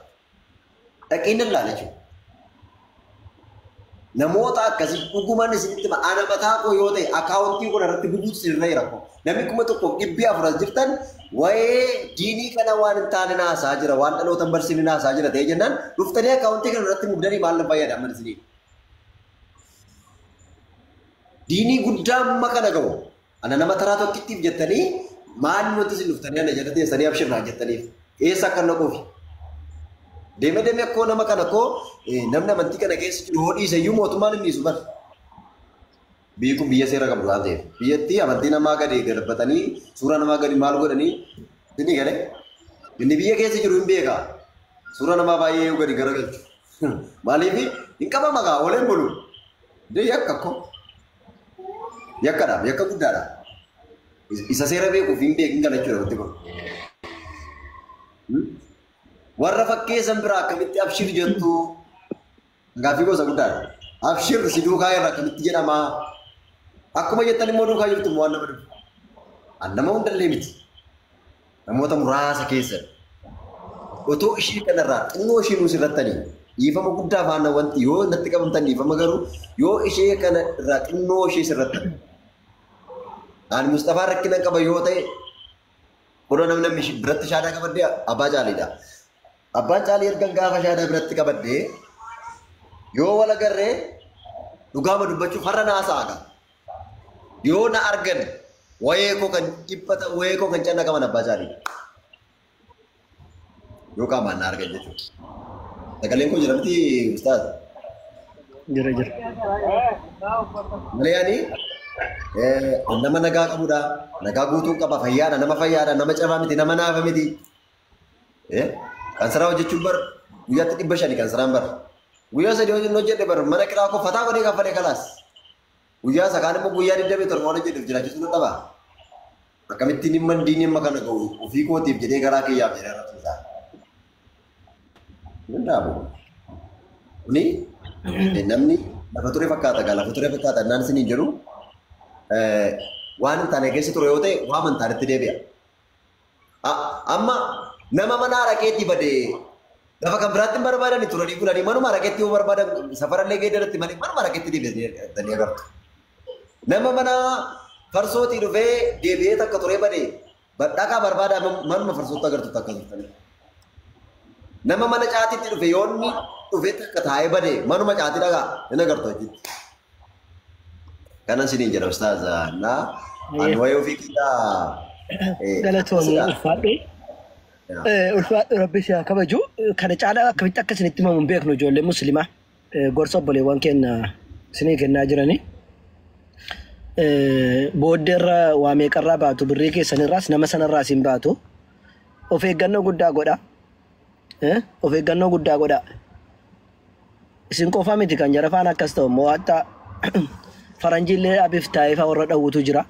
Dhaqee nan laala jechuudha. Namoota akkasii dhugumaan isinitti ana mataa koo yoo ta'e akaawuntii kun irratti gubuutu sirra jira koo. Namni kuma tokko dhibbii afuras jirtan waa'ee diinii kana waan hin taane naasaa jira waan dhaloota hin barsiifne naasaa jira ta'ee jennaan dhuftanii akaawuntii kana irratti mugdanii maal na fayyada amma isinii. Diinii guddaa amma kana gahu ana nama taraa tokkittiif jettanii maal nuti isin dhuftanii ana jala teessanii abshirnaa jettaniif eessa akka naquufi. Deemee akkoo nama kana koo namni amantii kana keessa jiru hodhiise iyyuu mootummaan inni isu bara. Biyyi kun biyya seera qabu waan ta'eef. Biyyatti amantii namaa gadi darbatanii suuraa namaa gadi maal godhanii inni galee inni biyya keessa jiru hin beeka. Suuraa namaa baay'ee gadi garagalchu. Maaliif hin qaba maqaa oleen bulu. Dee yakka ko. Yakkadha yakka guddaadha. Isa seera beekuuf hin beekin kana jechuudha wanti kun. Warra fakkeessan biraa akkamitti abshir jettu gaaffii gosa guddaadha. Abshir si duukaa irraa akkamitti jedhama. Akkuma jettan immoo duukaa jirtu waan nama dhufu. An nama hundallee miti. Namoota muraasa keessa. Otoo ishii kanarraa xinnoo ishii nuus irrattanii dhiifama guddaa faana wanti yoo natti qabamtan dhiifama garuu yoo ishee kana irraa xinnoo ishee sirrattan. Ani Mustafaa rakkina qaba yoo ta'e odoo namni biratti shaadaa qabaddee abbaa caaliidha. Abbaan caalii ergan gaafa shaadaa biratti qabaddee yoo wal agarree dhugaama dubbachuuf har'a na haasa'aa. Yoo na argan wayee koo kan dhiphata wayee koo kan canna qaban abbaa caaliidha. Yoo qaamaan na argan jechuudha. Sagaleen koo jira miti ustaaz. Jira. Malee ani nama nagaa qabudha. Nagaa guutuu qaba fayyaadha nama fayyaadha nama cabaa miti nama naafa miti. Kan saraa hojjechuun bar guyyaatti 500 kan saraan bar. Guyyaa sadii hojjedhe bar mana kiraa koo fataa godhee kaffalee kalaas. Guyyaa sakaan immoo guyyaa 27 waan hojjedheef jiraachisuu nan dhaba. Akkamittiin dhimma diinii amma kana ga'u ofii kootiif jedhee garaa kiyyaaf jedhee rakkisa. Danda'amu. Kuni namni lafa ture fakkaata gaa lafa ture fakkaata naan isiniin jedhu waan hin taane keessa ture yoo ta'e waa amantaanetti deebi'a. Amma nama mana harakeetti badee lafa kan biraatti hin barbaadani turanii bulanii manuma harakeetti yoo barbaadan safarallee geeddaratti malee manuma harakeetti deebi'anii agartu. Nama mana farsootii dhufee deebi'ee takka turee badee dhaqaa barbaadaa manuma farsootti agartu takka turtanii. Nama mana caatiitti dhufe yoonni dhufee takka taa'ee badee manuma caatii dhagaa hin agartu hojiitti. Kanan siniin jedha ustaaza na ani wayii ofii kiyyaa Galatoomii ulfaadhu. Ulfaadhu rabbi si haa kabaju. Kana caalaa akkamitti akka isinitti himamu hin beeknu ijoollee musliimaa gorsa obboleewwan keenya isinii kennaa jiranii. Booddeerra waa meeqarraa baatu birrii keessanirraas nama sanarraas hin baatu. Of eeggannoo guddaa godha. Of eeggannoo guddaa godha. Isin qofaa miti kan jara faana akkas ta'u immoo hatta faranjiillee abiif taa'eefaa warra dhawwutu jira.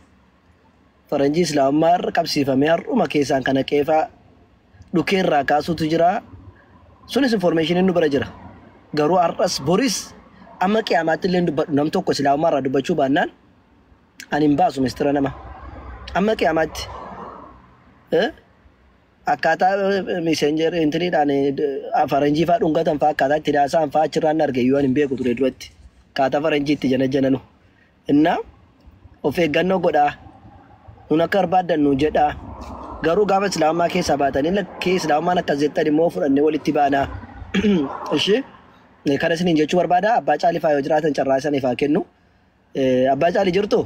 Faranjii islaamummaa irra qabsiifamee har'uma keessaan kana qeefaa dhukeerraa kaasuutu jira. Sunis informationiin nu bira jira. Garuu har'as boris amma qiyaamaatti illee dubbadhu nam tokko islaamummaa irraa dubbachuu baannaan ani hin baasu mistira nama. Amma qiyaamaatti akkaataa messenger intiniidhaan faranjii fa'aa dhungatan fa'aa akkaataa itti daasaan fa'aa achirraan arge yoo hin beeku ture duratti. Akkaataa faranjii itti jananu. Innaa of eeggannoo godhaa. Nun akka barbaadannu jedhaa. Garuu gaafa islaamummaa keessaa baatanii lakkee islaamummaan akkas jettan immoo fudhannee walitti baanaa. Ishee kana isiniin jechuu barbaada. Abbaa caalii fa'aa yoo jiraatan carraa isaniif haa kennu. Abbaa caalii jirtu?